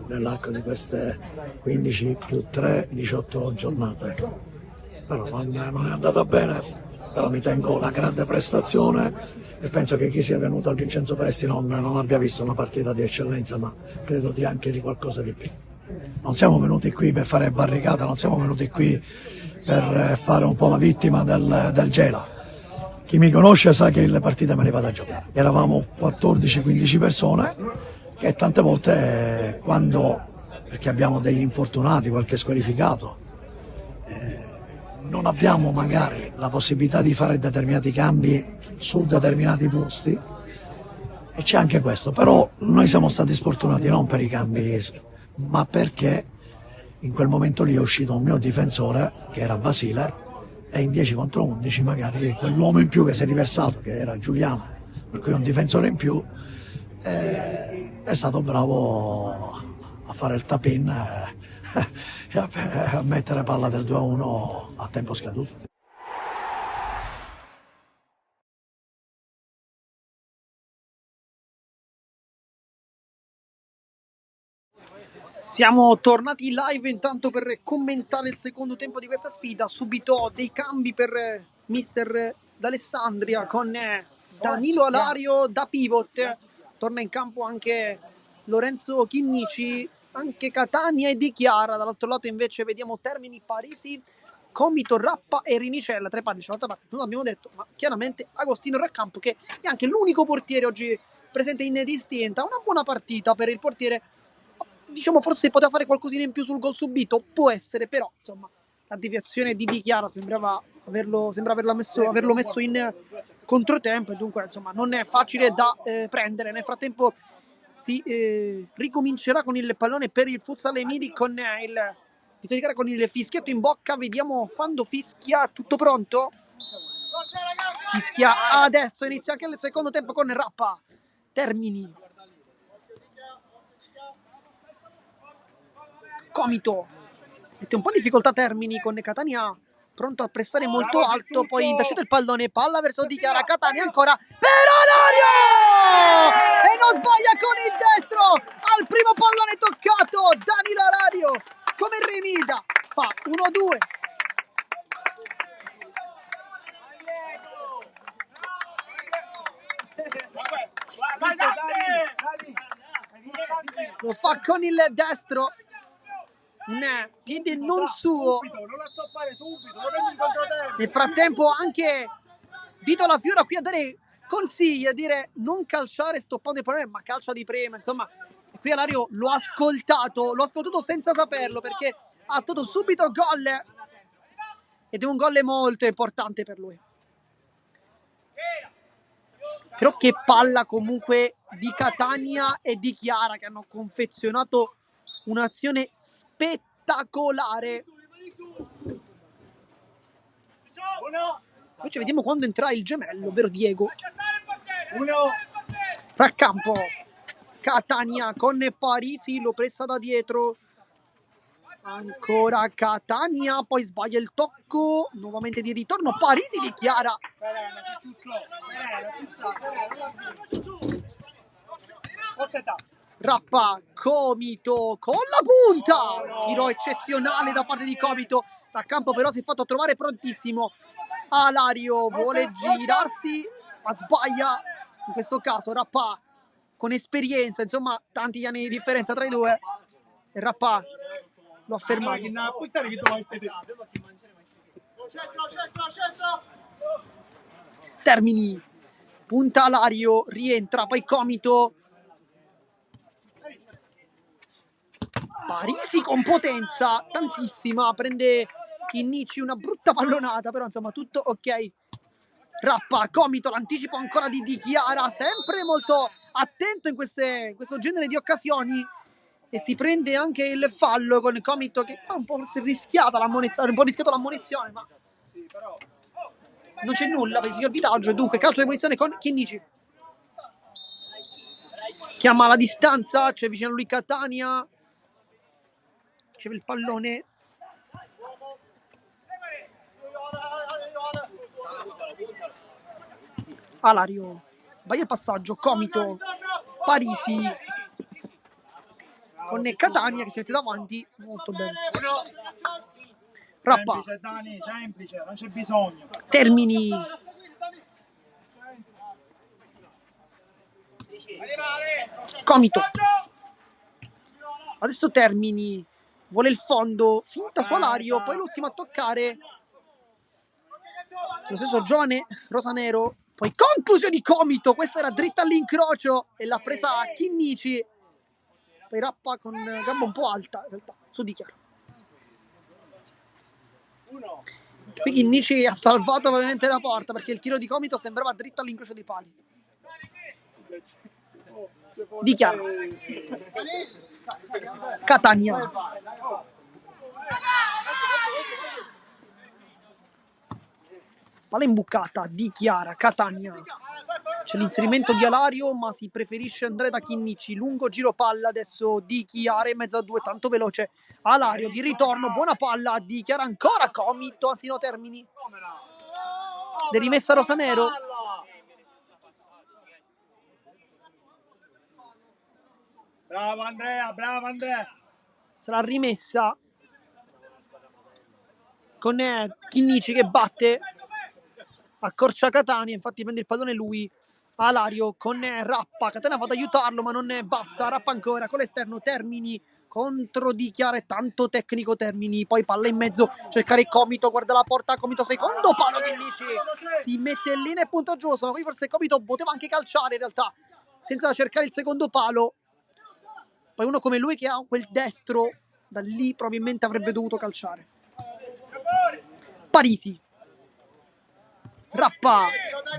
nell'arco di queste 15 più 3, 18 giornate. Però non è andata bene, però mi tengo una grande prestazione e penso che chi sia venuto al Vincenzo Presti non abbia visto una partita di eccellenza, ma credo anche di qualcosa di più. Non siamo venuti qui per fare barricata, non siamo venuti qui per fare un po' la vittima del Gela. Chi mi conosce sa che le partite me le vado a giocare. Eravamo 14-15 persone che tante volte perché abbiamo degli infortunati, qualche squalificato, non abbiamo magari la possibilità di fare determinati cambi su determinati posti, e c'è anche questo, però noi siamo stati sfortunati non per i cambi, ma perché in quel momento lì è uscito un mio difensore che era Basile, e in 10 contro 11 magari quell'uomo in più che si è riversato, che era Giuliano, per cui un difensore in più, è stato bravo a fare il tap-in e a mettere palla del 2-1 a tempo scaduto. Siamo tornati live intanto per commentare il secondo tempo di questa sfida. Subito dei cambi per mister D'Alessandria con Danilo Alario da pivot. Torna in campo anche Lorenzo Chinnici, anche Catania e Di Chiara. Dall'altro lato invece vediamo Termini, Parisi, Comito, Rappa e Rinicella. Tre pali dall'altra parte, non l'abbiamo detto, ma chiaramente Agostino Raccampo, che è anche l'unico portiere oggi presente in distinta. Una buona partita per il portiere. Diciamo forse poteva fare qualcosina in più sul gol subito, può essere, però insomma la deviazione di Chiara sembra averlo messo in controtempo, e dunque insomma non è facile da prendere. Nel frattempo si ricomincerà con il pallone per il Futsal Emili con il fischietto in bocca. Vediamo quando fischia. Tutto pronto? Fischia adesso, inizia anche il secondo tempo con Rappa. Termini, Comito mette un po' in difficoltà Termini con Catania pronto a pressare molto alto, poi intercetta il pallone, palla verso Di Chiara, Catania ancora per Alario e non sbaglia con il destro al primo pallone toccato. Danilo Alario come Remida fa 1-2. Lo fa con il destro, un piede non suo. Nel frattempo anche Vito La Fiora qui a dare consigli, a dire non calciare stoppando il pallone, ma calcia di prima. Insomma, qui Alario l'ho ascoltato senza saperlo, perché ha dato subito gol, ed è un gol molto importante per lui. Però che palla comunque di Catania e Di Chiara, che hanno confezionato un'azione spettacolare. Invece vediamo quando entra il gemello, ovvero Diego. Raccampo, Catania con Parisi, lo pressa da dietro. Ancora Catania, poi sbaglia il tocco, nuovamente di ritorno Parisi, Di Chiara. Rappa, Comito con la punta, tiro eccezionale da parte di Comito. Raccampo però si è fatto trovare prontissimo. Alario vuole girarsi, ma sbaglia. In questo caso Rappa con esperienza, insomma tanti anni di differenza tra i due, e Rappa lo ha fermato. Termini, punta Alario, rientra, poi Comito. Parisi con potenza, tantissima, prende Chinnici, una brutta pallonata, però insomma tutto ok. Rappa, Comito, l'anticipo ancora di Di Chiara, sempre molto attento in questo genere di occasioni, e si prende anche il fallo con Comito, che fa un po' rischiata l'ammonizione, ma non c'è nulla per il arbitraggio, dunque calcio di punizione con Chinnici. Chiama la distanza, c'è vicino a lui Catania, riceve il pallone. Alario sbaglia il passaggio, Comito, Parisi con Catania che si mette davanti molto bene. Rappa, semplice, non c'è bisogno. Termini, Comito, adesso Termini, vuole il fondo, finta su Alario, poi l'ultimo a toccare lo stesso giovane rosanero, poi conclusione di Comito, questa era dritta all'incrocio e l'ha presa Chinnici, poi Rappa con gamba un po' alta in realtà su Di Chiara. Qui Chinnici ha salvato ovviamente la porta perché il tiro di Comito sembrava dritto all'incrocio dei pali. Di Chiara, Catania, palla imbucata, Di Chiara, Catania. C'è l'inserimento di Alario, ma si preferisce andare da Chinnici. Lungo giro palla, adesso Di Chiara in mezzo a due, tanto veloce. Alario di ritorno, buona palla, Di Chiara ancora Comito, anzi no, Termini. De rimessa rosanero. Bravo Andrea, bravo Andrea. Sarà rimessa con Chinnici che batte, accorcia Catania, infatti prende il pallone lui. Alario con Rappa, Catania va ad aiutarlo ma non basta, Rappa ancora con l'esterno, Termini contro Di Chiara, è tanto tecnico Termini, poi palla in mezzo, cercare Comito, guarda la porta, Comito secondo palo, Chinnici si mette lì nel punto giusto, ma qui forse Comito poteva anche calciare in realtà, senza cercare il secondo palo. Poi uno come lui che ha quel destro, da lì probabilmente avrebbe dovuto calciare. Parisi, Rappa,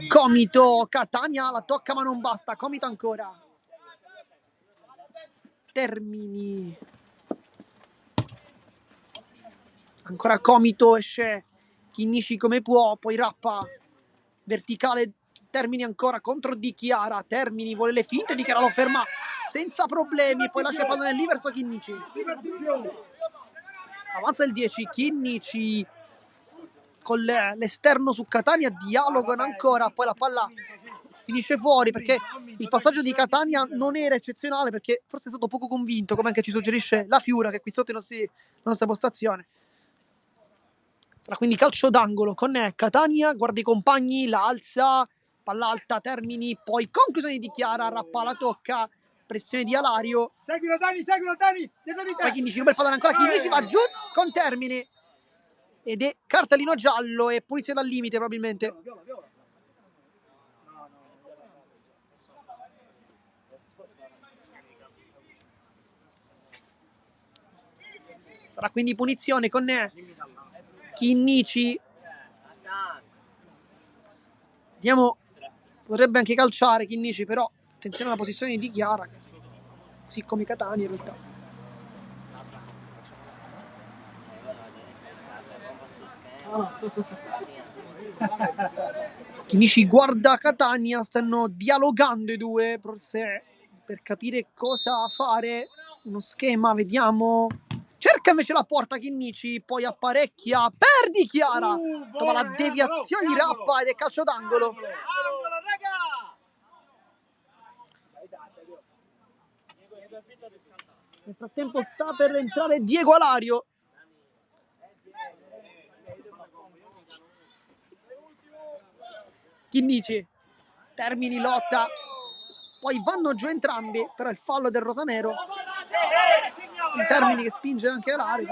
Comito, Catania la tocca ma non basta, Comito ancora. Termini. Ancora Comito, esce Chinnici come può, poi Rappa, verticale, Termini ancora contro Di Chiara, Termini vuole le finte, Di Chiara lo ferma senza problemi, poi lascia il pallone lì verso Chinnici. Avanza il 10, Chinnici con l'esterno su Catania, dialogano ancora, poi la palla finisce fuori perché il passaggio di Catania non era eccezionale, perché forse è stato poco convinto, come anche ci suggerisce la Fiura che qui sotto la nostra postazione. Sarà quindi calcio d'angolo con Catania, guarda i compagni, la alza, palla alta, Termini, poi conclusione di Chiara, Rappa la tocca, pressione di Alario. Seguilo Dani, dietro di te. Poi Chinnici ruba il pallone ancora, Chinnici va giù con Termini. Ed è cartellino giallo e punizione dal limite probabilmente. Sarà quindi punizione con Chinnici. Vediamo, potrebbe anche calciare Chinnici, però attenzione alla posizione di Chiara, così come Catania in realtà. Chinnici guarda Catania, stanno dialogando i due, forse per capire cosa fare, uno schema, vediamo. Cerca invece la porta Chinnici, poi apparecchia per Di Chiara, trova la deviazione di Rappa ed è calcio d'angolo. Nel frattempo sta per entrare Diego Alario. Chinnici, Termini lotta, poi vanno giù entrambi, però il fallo del rosanero, un Termini che spinge anche Alario.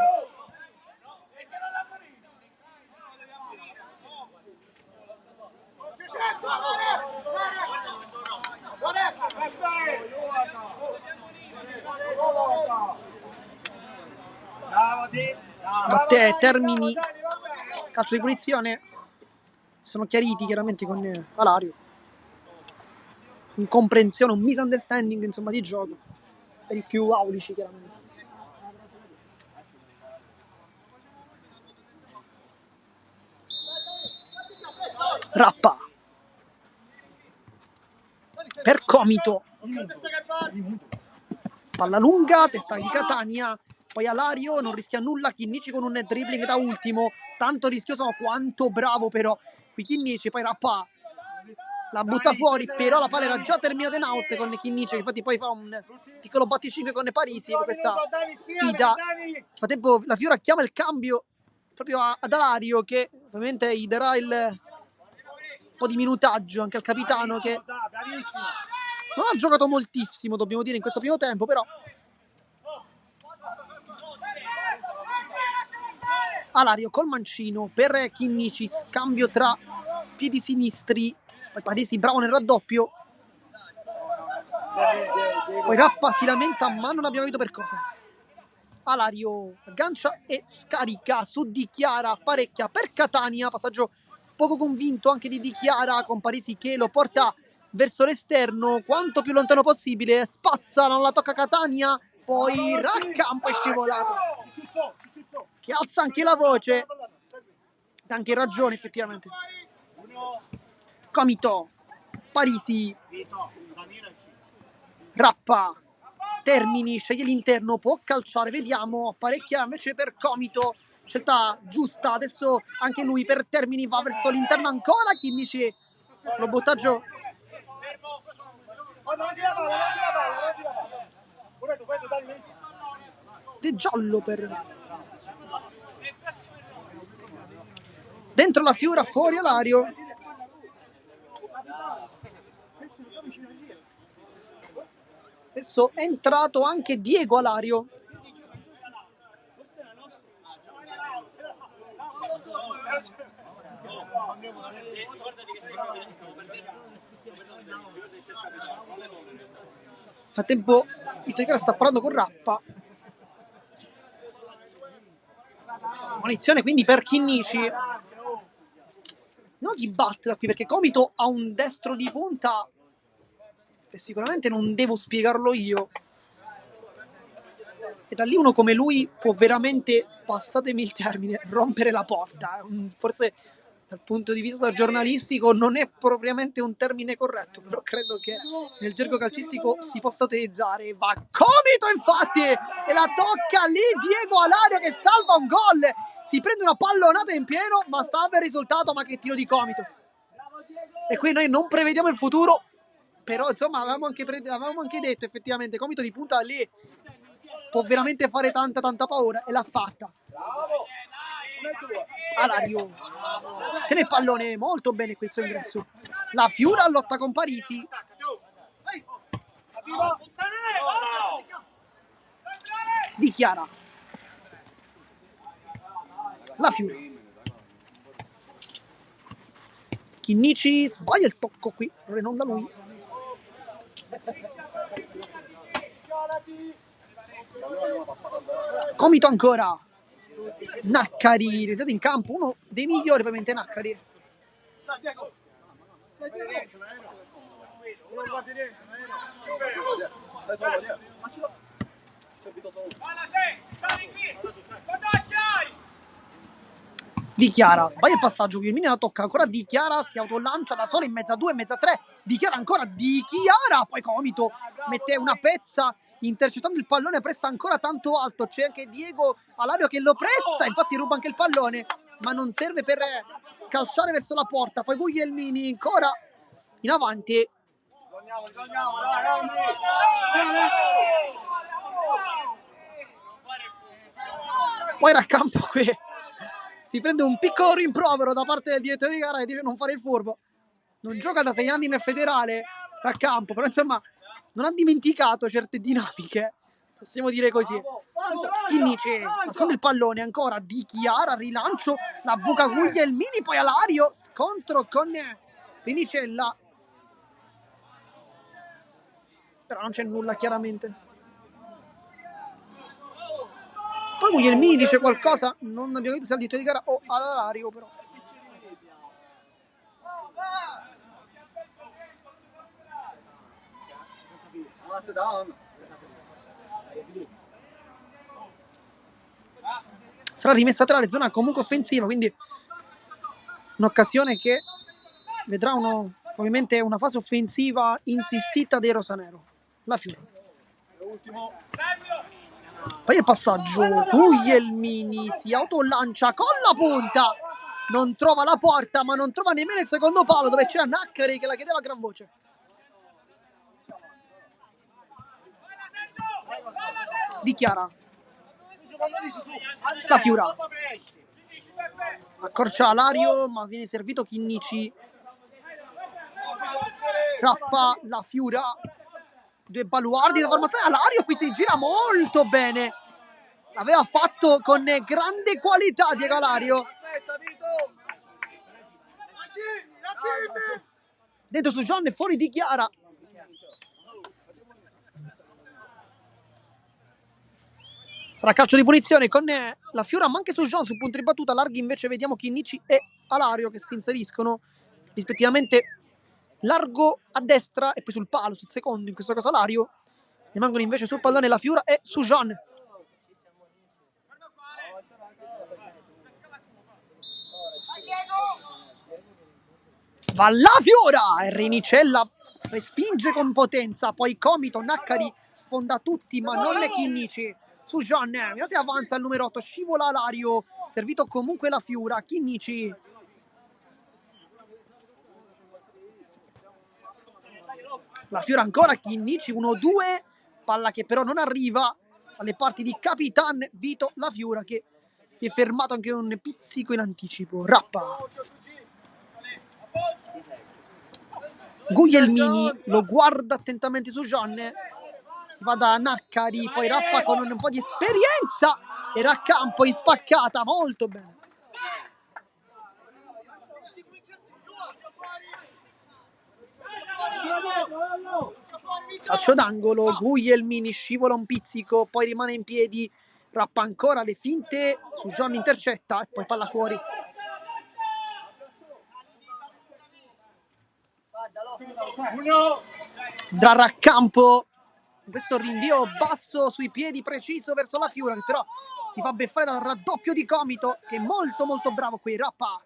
Batte Termini, calcio di punizione. Sono chiariti chiaramente con Alario, incomprensione, un misunderstanding insomma di gioco per i più aulici chiaramente. Rappa per Comito, palla lunga, testa di Catania, poi Alario non rischia nulla, Chinnici con un dribbling da ultimo, tanto rischioso quanto bravo però qui Chinnici, poi Rappa la butta fuori, però la palla era già terminata in out con Chinnici, infatti poi fa un piccolo batticinque con Parisi per questa sfida. Nel frattempo la Fiora chiama il cambio proprio ad Alario, che ovviamente gli darà un po' di minutaggio anche al capitano, che non ha giocato moltissimo, dobbiamo dire, in questo primo tempo, però Alario col mancino per Chinnici, scambio tra piedi sinistri, poi Parisi bravo nel raddoppio, poi Rappa si lamenta ma non abbiamo capito per cosa. Alario aggancia e scarica su Di Chiara, parecchia per Catania, passaggio poco convinto anche di Di Chiara con Parisi che lo porta verso l'esterno, quanto più lontano possibile, spazza, non la tocca Catania, poi Raccampo è scivolato, che alza anche la voce, ha anche ragione effettivamente. Comito, Parisi, Rappa, Termini, sceglie l'interno, può calciare, vediamo, apparecchia invece per Comito, scelta giusta, adesso anche lui per Termini va verso l'interno ancora, Chinnici, lo bottaggio di giallo per dentro la Fiora, fuori Alario. Adesso è entrato anche Diego Alario. Nel frattempo il Tigre sta parlando con Rappa. Munizione quindi per Chinnici. Non chi batte da qui perché Comito ha un destro di punta e sicuramente non devo spiegarlo io. E da lì uno come lui può veramente, passatemi il termine, rompere la porta. Forse dal punto di vista giornalistico non è propriamente un termine corretto, però credo che nel gergo calcistico si possa utilizzare. Va Comito infatti e la tocca lì Diego Alario che salva un gol. Si prende una pallonata in pieno ma salva il risultato, ma che tiro di Comito. E qui noi non prevediamo il futuro, però insomma avevamo anche detto effettivamente Comito di punta lì può veramente fare tanta paura e l'ha fatta. Alario tiene il pallone molto bene qui il suo ingresso. La Fiora lotta con Parisi. Di Chiara. La Fiora. Chinnici sbaglia il tocco qui, non da lui. Comito ancora. Naccari, realizzato in campo, uno dei migliori ovviamente Naccari. Di Chiara, sbaglia il passaggio, Guillemini la tocca ancora Di Chiara, si autolancia da sola in mezzo a 2, in mezzo a 3, Di Chiara ancora, Di Chiara, poi Comito mette una pezza intercettando il pallone, pressa ancora tanto alto, c'è anche Diego Alario che lo pressa, infatti ruba anche il pallone, ma non serve per calciare verso la porta, poi Guglielmini ancora in avanti. Poi Raccampo qui si prende un piccolo rimprovero da parte del direttore di gara e dice non fare il furbo. Non gioca da 6 anni nel federale Raccampo, però insomma non ha dimenticato certe dinamiche, possiamo dire così. Chinnici nasconde il pallone ancora, Di Chiara, rilancio, la buca Guglielmini, poi Alario, scontro con Rinicella. Però non c'è nulla chiaramente. Poi Guglielmini dice qualcosa, non abbiamo visto se al direttore di gara o all'Alario però. Sarà rimessa tra le zone comunque offensiva, quindi un'occasione che vedrà ovviamente una fase offensiva insistita dei rosanero. La Fiora. Poi il passaggio, Guglielmini si autolancia con la punta, non trova la porta ma non trova nemmeno il secondo palo dove c'era Naccari che la chiedeva a gran voce. Di Chiara, la Fiora accorcia Alario ma viene servito Chinnici. Rappa, la Fiora, due baluardi da formazione. Alario qui si gira molto bene, L'aveva fatto con grande qualità Diego Alario. Dentro su John e fuori di Chiara. Sarà calcio di punizione con la Fiora, ma anche su John sul punto di battuta. Larghi invece vediamo Chinnici e Alario che si inseriscono rispettivamente largo a destra e poi sul palo, sul secondo, in questo caso Alario. Rimangono invece sul pallone la Fiora e su John. Va la Fiora e Renicella respinge con potenza, poi Comito, Naccari sfonda tutti ma non le Chinnici su John. Si avanza il numero 8, scivola Alario, servito comunque la Fiora. Chinnici la Fiora ancora, Chinnici 1-2, palla che però non arriva alle parti di Capitan Vito La Fiora che si è fermato anche un pizzico in anticipo. Rappa Guglielmini lo guarda attentamente su John, si va da Naccari, poi Rappa con un po' di esperienza e raccampo in spaccata, molto bene. Calcio d'angolo, Guglielmini scivola un pizzico, poi rimane in piedi, Rappa ancora le finte su John, intercetta e poi palla fuori. Da raccampo, questo rinvio basso sui piedi preciso verso la Fiora, che però si fa beffare dal raddoppio di Comito che è molto molto bravo qui. Rappa,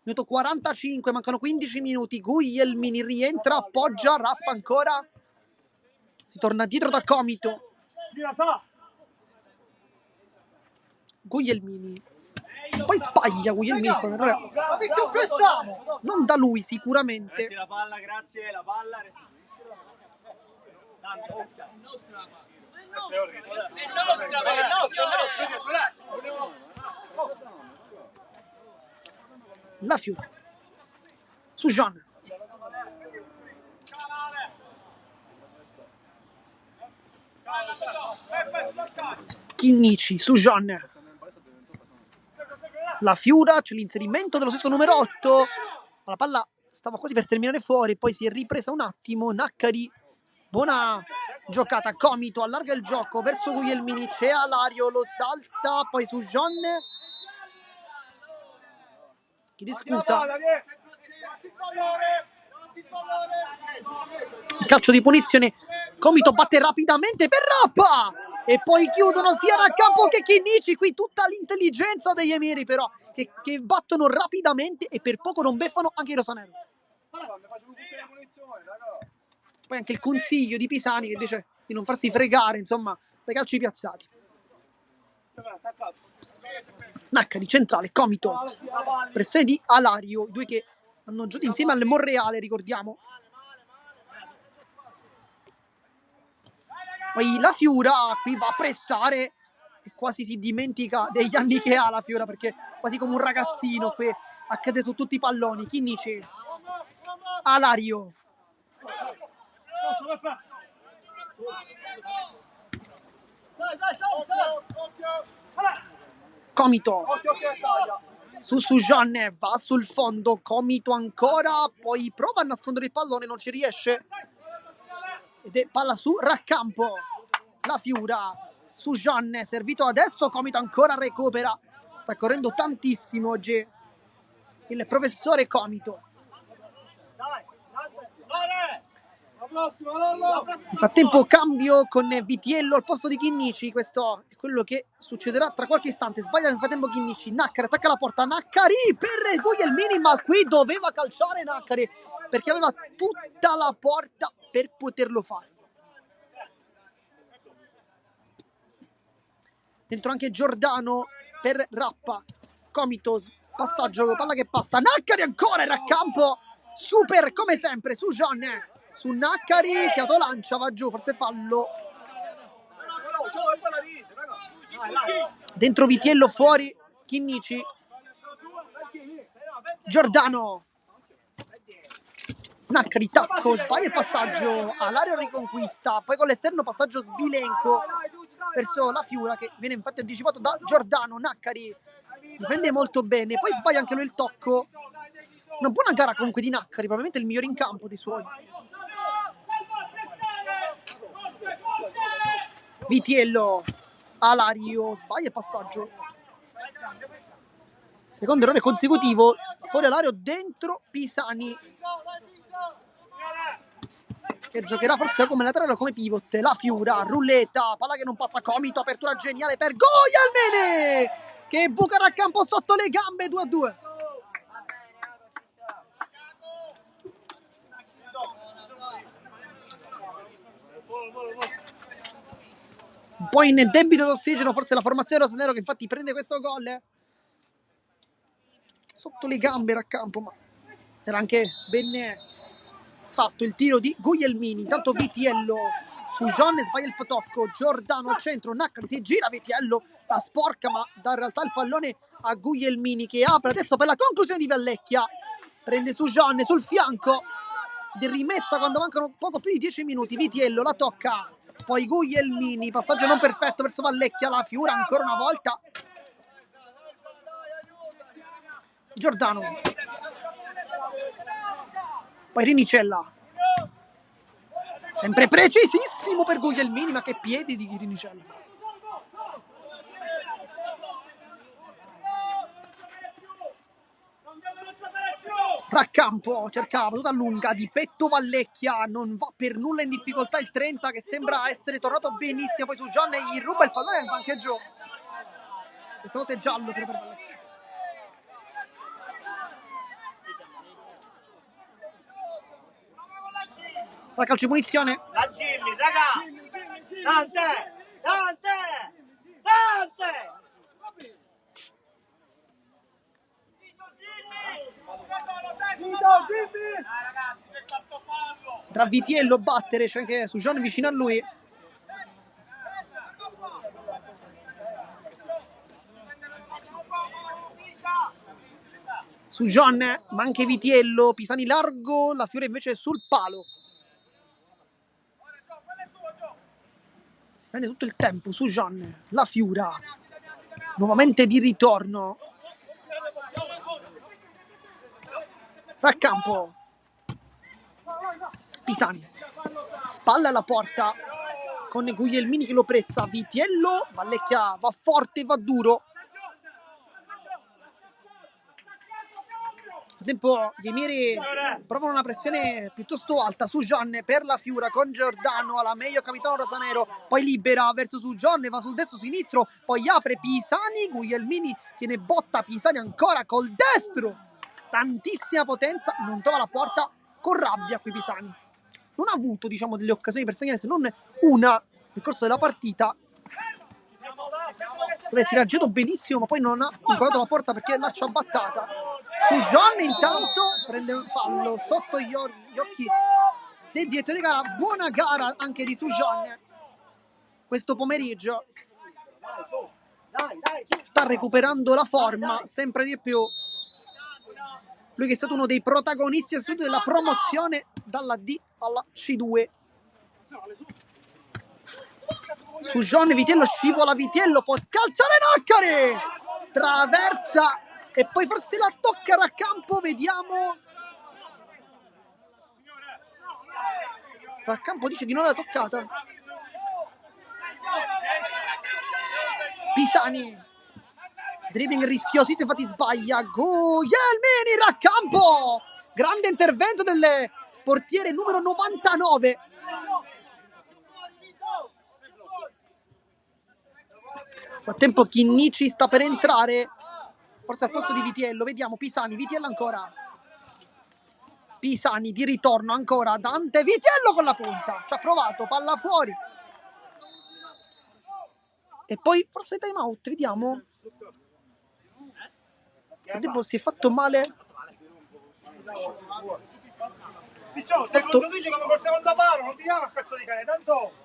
minuto 45, mancano 15 minuti, Guglielmini rientra, appoggia, Rappa ancora, si torna dietro da Comito. Guglielmini, poi sbaglia Guglielmini, non da lui sicuramente. Grazie la palla, grazie la palla. La Fiora su John. Chinnici su John. La Fiora, c'è l'inserimento dello stesso numero 8. La palla stava quasi per terminare fuori, poi si è ripresa un attimo. Naccari, buona giocata. Comito allarga il gioco verso Guglielmini, c'è Alario, lo salta, poi su John. Chiede scusa. Il calcio di punizione, Comito batte rapidamente per Rappa e poi chiudono sia Raccampo che Chinnici. Qui tutta l'intelligenza degli emiri però che battono rapidamente e per poco non beffano anche i rosanero. Poi anche il consiglio di Pisani che dice di non farsi fregare insomma dai calci piazzati. Naccari centrale, Comito, pressione di Alario, i due che hanno giocato insieme al Monreale, ricordiamo. Poi la Fiora qui va a pressare e quasi si dimentica degli anni che ha la Fiora, perché quasi come un ragazzino qui accade su tutti i palloni. Chinnici, Alario, Comito su Sujan, va sul fondo, Comito ancora, poi prova a nascondere il pallone, non ci riesce ed è palla su Raccampo. La Fiora, Sujan servito adesso, Comito ancora recupera, sta correndo tantissimo oggi il professore Comito. Nel frattempo cambio con Vitiello al posto di Chinnici, questo è quello che succederà tra qualche istante. Sbaglia nel frattempo Chinnici, Naccari attacca la porta, Naccari per Guglielmini, ma qui doveva calciare Naccari perché aveva tutta la porta per poterlo fare. Dentro anche Giordano per Rappa, Comito, passaggio, palla che passa, Naccari ancora in raccampo, super come sempre su Gian, su Naccari, si autolancia, va giù, forse fallo. Dentro Vitiello, fuori Chinnici, Giordano, Naccari, tacco, sbaglia il passaggio, Alario riconquista, poi con l'esterno passaggio Sbilenco, verso la Fiura, che viene infatti anticipato da Giordano. Naccari difende molto bene, poi sbaglia anche lui il tocco. Una buona gara comunque di Naccari, probabilmente il migliore in campo dei suoi. Vitiello, Alario, sbaglia il passaggio. Secondo errore consecutivo, fuori Alario, dentro Pisani, che giocherà forse come laterale o come pivot. La Fiura, rulletta, palla che non passa, Comito, apertura geniale per Guglielmini, che buca a campo sotto le gambe, 2-2. Un po' in debito d'ossigeno forse la formazione rosanero, che infatti prende questo gol sotto le gambe Raccampo, ma era anche ben fatto il tiro di Guglielmini. Intanto Vitiello su John, sbaglia il tocco, Giordano al centro, Naccari si gira, Vitiello la sporca, ma dà in realtà il pallone a Guglielmini, che apre adesso per la conclusione di Vallecchia, prende su John sul fianco di rimessa quando mancano poco più di 10 minuti. Vitiello la tocca, poi Guglielmini, passaggio non perfetto verso Vallecchia, la Fiura ancora una volta, Giordano, poi Rinicella, sempre precisissimo per Guglielmini, ma che piedi di Rinicella. Raccampo cercava tutta lunga di petto Vallecchia, non va per nulla in difficoltà il 30, che sembra essere tornato benissimo, poi su John gli ruba il pallone e anche giù. Questa volta è giallo per Vallecchia. Sarà calcio di punizione. La Gilli, raga! Dante! Tra Vitiello battere, c'è anche su John vicino a lui. Su John, ma anche Vitiello, Pisani largo, la Fiore invece sul palo. Si prende tutto il tempo su John, la Fiura, nuovamente di ritorno. Raccampo, Pisani, spalla alla porta con Guglielmini che lo pressa, Vitiello, Vallecchia va forte, va duro. Nel tempo gli Emieri provano una pressione piuttosto alta su John per la Fiura con Giordano alla meglio capitano rosanero, poi libera verso su John, va sul destro sinistro, poi apre Pisani, Guglielmini tiene botta, Pisani ancora col destro, tantissima potenza, non trova la porta, con rabbia qui Pisani. Non ha avuto, diciamo, delle occasioni per segnare, se non una nel corso della partita, dove si era girato benissimo, ma poi non ha inquadrato la porta perché l'ha ciabattata. Su John intanto prende un fallo sotto gli occhi del direttore di gara. Buona gara anche di Sujan questo pomeriggio, sta recuperando la forma sempre di più, lui che è stato uno dei protagonisti assoluti della promozione dalla D alla C2. Su John, Vitiello scivola, Vitiello può calciare Naccari, traversa e poi forse la tocca Raccampo, vediamo. Raccampo dice di non averla toccata. Pisani, dribbling rischiosissimo, infatti sbaglia. Guglielmini, Raccampo, grande intervento del portiere numero 99. Nel frattempo Chinnici sta per entrare, forse al posto di Vitiello, vediamo. Pisani, Vitiello ancora, Pisani di ritorno ancora, Dante, Vitiello con la punta, ci ha provato, palla fuori e poi forse time out, vediamo. Frattempo si è fatto male Picciò, se controdice come col secondo palo, non ti chiama a cazzo di cane, tanto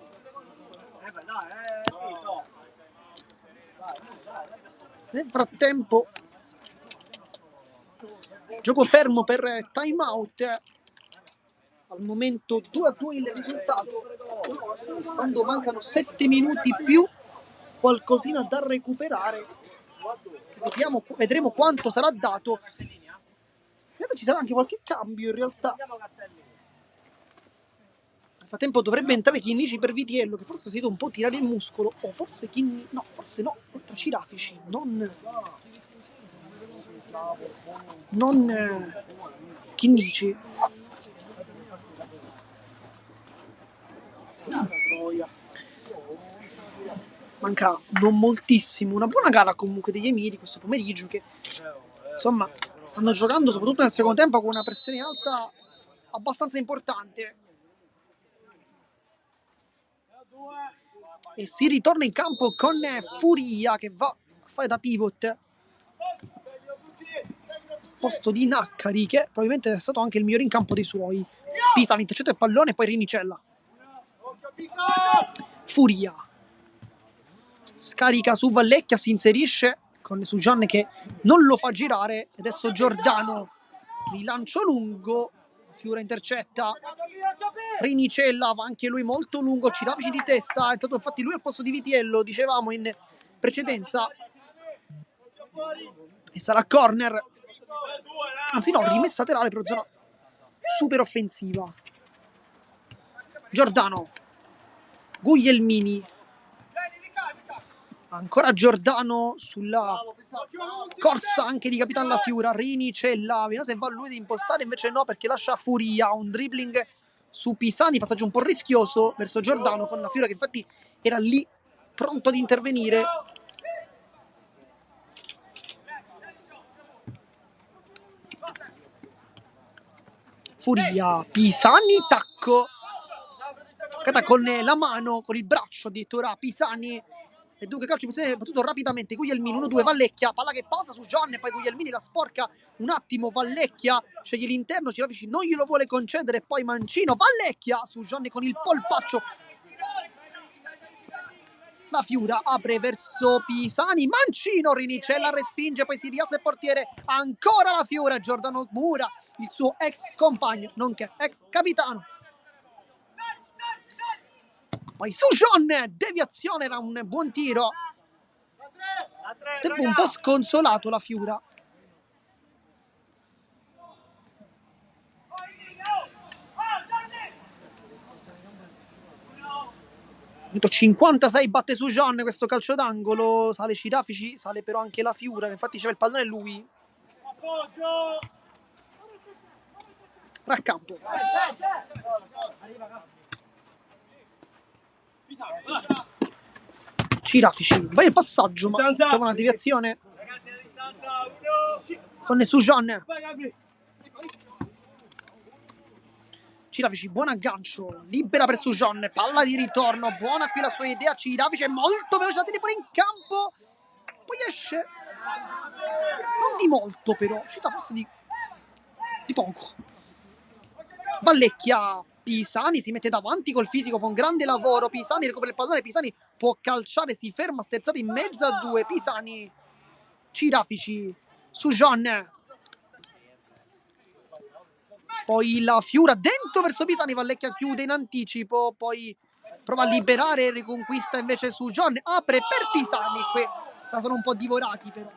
nel frattempo gioco fermo per time out, al momento 2-2 il risultato quando mancano 7 minuti più qualcosina da recuperare. Vedremo quanto sarà dato. Adesso ci sarà anche qualche cambio in realtà. Nel frattempo dovrebbe entrare Chinnici per Vitiello, che forse ha sentito un po' tirare il muscolo. O forse no, forse no. Oltre Cirafici, non Chinnici. Manca non moltissimo. Una buona gara comunque degli Emiri questo pomeriggio, che insomma stanno giocando soprattutto nel secondo tempo con una pressione alta abbastanza importante. E si ritorna in campo con Furia che va a fare da pivot, posto di Naccari, che probabilmente è stato anche il migliore in campo dei suoi. Pisani intercetta il pallone e poi Rinicella. Furia scarica su Vallecchia, si inserisce con Sujan che non lo fa girare. E adesso Giordano, rilancio lungo, Fiura intercetta, Rinicella va anche lui molto lungo, Cirafici di testa, è stato infatti lui al posto di Vitiello, dicevamo in precedenza, e sarà corner, anzi no, rimessa laterale però zona super offensiva. Giordano, Guglielmini, ancora Giordano sulla corsa anche di Capitan La Fiura. Rinicella, vediamo se va lui ad impostare, invece no, perché lascia Furia, un dribbling su Pisani, passaggio un po' rischioso verso Giordano con La Fiura che infatti era lì pronto ad intervenire. Furia, Pisani, tacco, toccata con la mano, con il braccio addirittura Pisani. E dunque calcio di punizione battuto rapidamente. Guglielmini 1-2, Vallecchia, palla che passa su Gian e poi Guglielmini la sporca un attimo. Vallecchia sceglie l'interno, Cirafici non glielo vuole concedere, poi Mancino, Vallecchia su Gian con il polpaccio. La Fiura apre verso Pisani, Mancino, Rinicella respinge, poi si rialza il portiere, ancora La Fiura, Giordano Mura, il suo ex compagno, nonché ex capitano. Poi Sujan, deviazione, era un buon tiro. Tempo un po' sconsolato La Fiura. Minuto 56 batte Sujan questo calcio d'angolo, sale Cirafici, sale però anche La Fiura, che infatti c'era il pallone lui. Raccampo. Cirafici sbaglia il passaggio, ma trova una deviazione con Sujan. Cirafici, buon aggancio, libera per Sujan, palla di ritorno, buona qui la sua idea. Cirafici è molto veloce, tiri pure in campo, poi esce, non di molto però, uscita forse di poco. Vallecchia, Pisani si mette davanti col fisico, fa un grande lavoro, Pisani recupera il pallone, Pisani può calciare, si ferma sterzato in mezzo a due, Pisani, Cirafici, Sujan, poi La Fiura dentro verso Pisani, Vallecchia chiude in anticipo, poi prova a liberare e riconquista invece Sujan, apre per Pisani, qui sono un po' divorati però.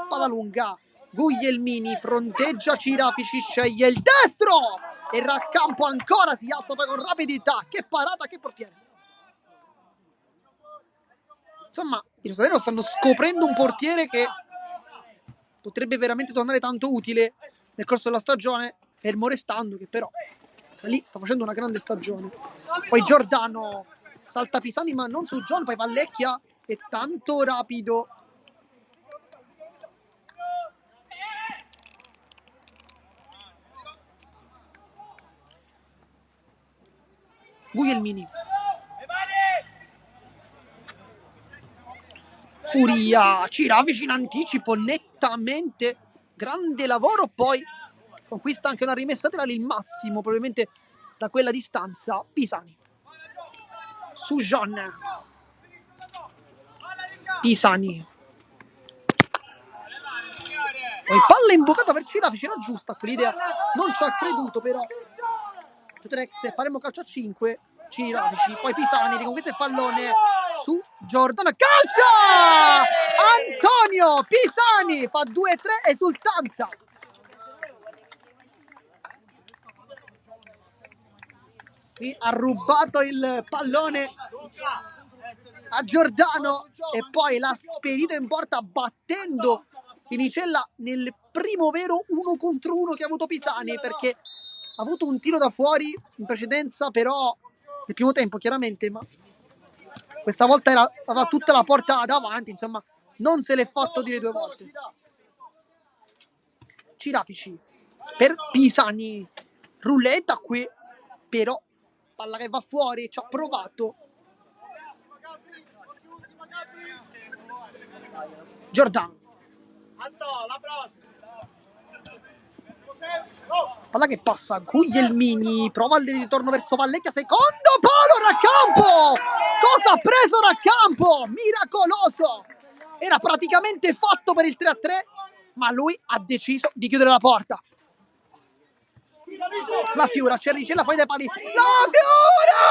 Palla lunga, Guglielmini fronteggia Cirafici, sceglie il destro e Raccampo ancora si alza poi con rapidità. Che parata, che portiere. Insomma, i rosanero stanno scoprendo un portiere che potrebbe veramente tornare tanto utile nel corso della stagione, fermo restando che però lì sta facendo una grande stagione. Poi Giordano salta Pisani ma non su John, poi Vallecchia è tanto rapido. Guglielmini, Furia, Cirafici in anticipo nettamente, grande lavoro, poi conquista anche una rimessa laterale, il massimo probabilmente da quella distanza. Pisani, Sujan, Pisani, poi palla imboccata per Cirafici, era giusta quell'idea, non ci ha creduto però. Gioterex, Palermo calcio a 5, Cirafici, poi Pisani riconquista il pallone su Giordano, calcia! Antonio Pisani fa 2-3, esultanza. Qui ha rubato il pallone a Giordano e poi l'ha spedito in porta battendo Inicella nel primo vero 1 contro 1 che ha avuto Pisani, perché ha avuto un tiro da fuori in precedenza, però nel primo tempo chiaramente, ma questa volta aveva tutta la porta davanti, insomma non se l'è fatto dire 2 volte. Cirafici per Pisani, rulletta qui, però palla che va fuori, ci ha provato Giordano. Palla che passa, Guglielmini prova il ritorno verso Vallecchia, secondo palo, Raccampo! Cosa ha preso Raccampo? Miracoloso! Era praticamente fatto per il 3-3, ma lui ha deciso di chiudere la porta. La Fiura, Cerricella fuori dai pali. La Fiura!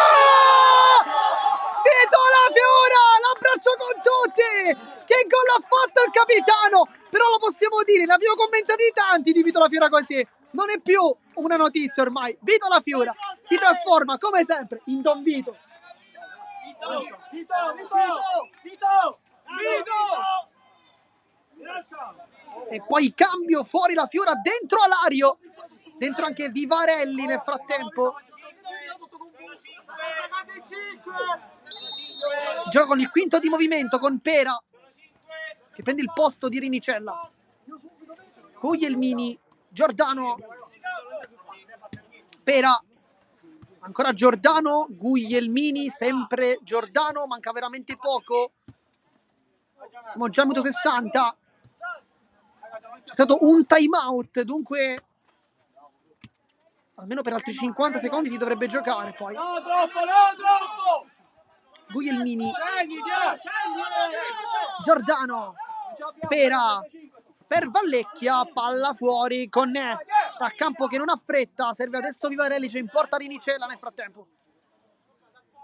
Vito La Fiura! L'abbraccio con tutti! Che gol ha fatto il capitano! Però lo possiamo dire, l'abbiamo commentati tanti di Vito La Fiura così. Non è più una notizia ormai. Vito La Fiura si trasforma come sempre in Don Vito. E poi cambio fuori La Fiura, dentro Alario. Dentro anche Vivarelli nel frattempo. Si gioca con il quinto di movimento con Pera che prende il posto di Rinicella. Guglielmini, Giordano, Pera, ancora Giordano, Guglielmini, sempre Giordano, manca veramente poco. Siamo già al minuto 60. C'è stato un time out, dunque almeno per altri 50 secondi si dovrebbe giocare poi. Guglielmini, Giordano, Pera, per Vallecchia, palla fuori con Raccampo che non ha fretta, serve adesso Vivarelli, c'è in porta Rinicella nel frattempo.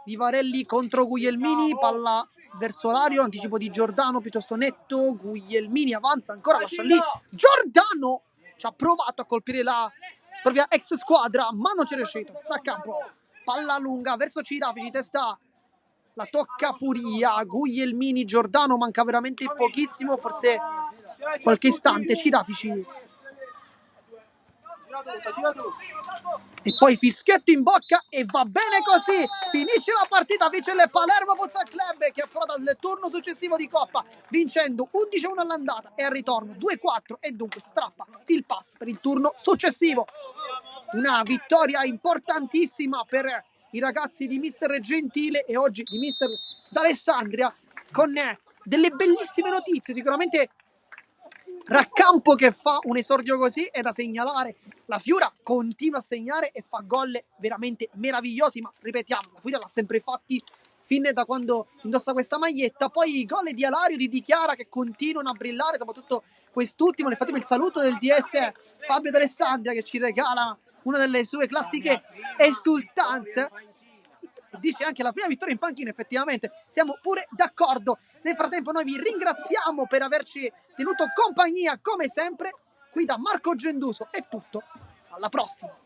Vivarelli contro Guglielmini, palla verso Alario, anticipo di Giordano piuttosto netto, Guglielmini avanza ancora, lascia lì, Giordano ci ha provato a colpire la propria ex squadra, ma non ci è riuscito. Raccampo, palla lunga verso Cirafici, testa, la tocca Furia, Guglielmini, Giordano, manca veramente pochissimo, forse qualche istante, Cirafici. E poi fischietto in bocca e va bene così, finisce la partita, vince il Palermo Futsal Club che approda al turno successivo di Coppa vincendo 11-1 all'andata e al ritorno 2-4 e dunque strappa il pass per il turno successivo. Una vittoria importantissima per i ragazzi di Mister Gentile e oggi di Mister D'Alessandria, con delle bellissime notizie. Sicuramente Raccampo che fa un esordio così è da segnalare. La Fiura continua a segnare e fa gol veramente meravigliosi, ma ripetiamo, la Fiura l'ha sempre fatti fin da quando indossa questa maglietta. Poi i gol di Alario, di Chiara che continuano a brillare, soprattutto quest'ultimo. Nel frattempo il saluto del DS Fabio D'Alessandria che ci regala una delle sue classiche esultanze. Dice anche la prima vittoria in panchina, effettivamente siamo pure d'accordo. Nel frattempo noi vi ringraziamo per averci tenuto compagnia come sempre. Qui da Marco Genduso è tutto, alla prossima.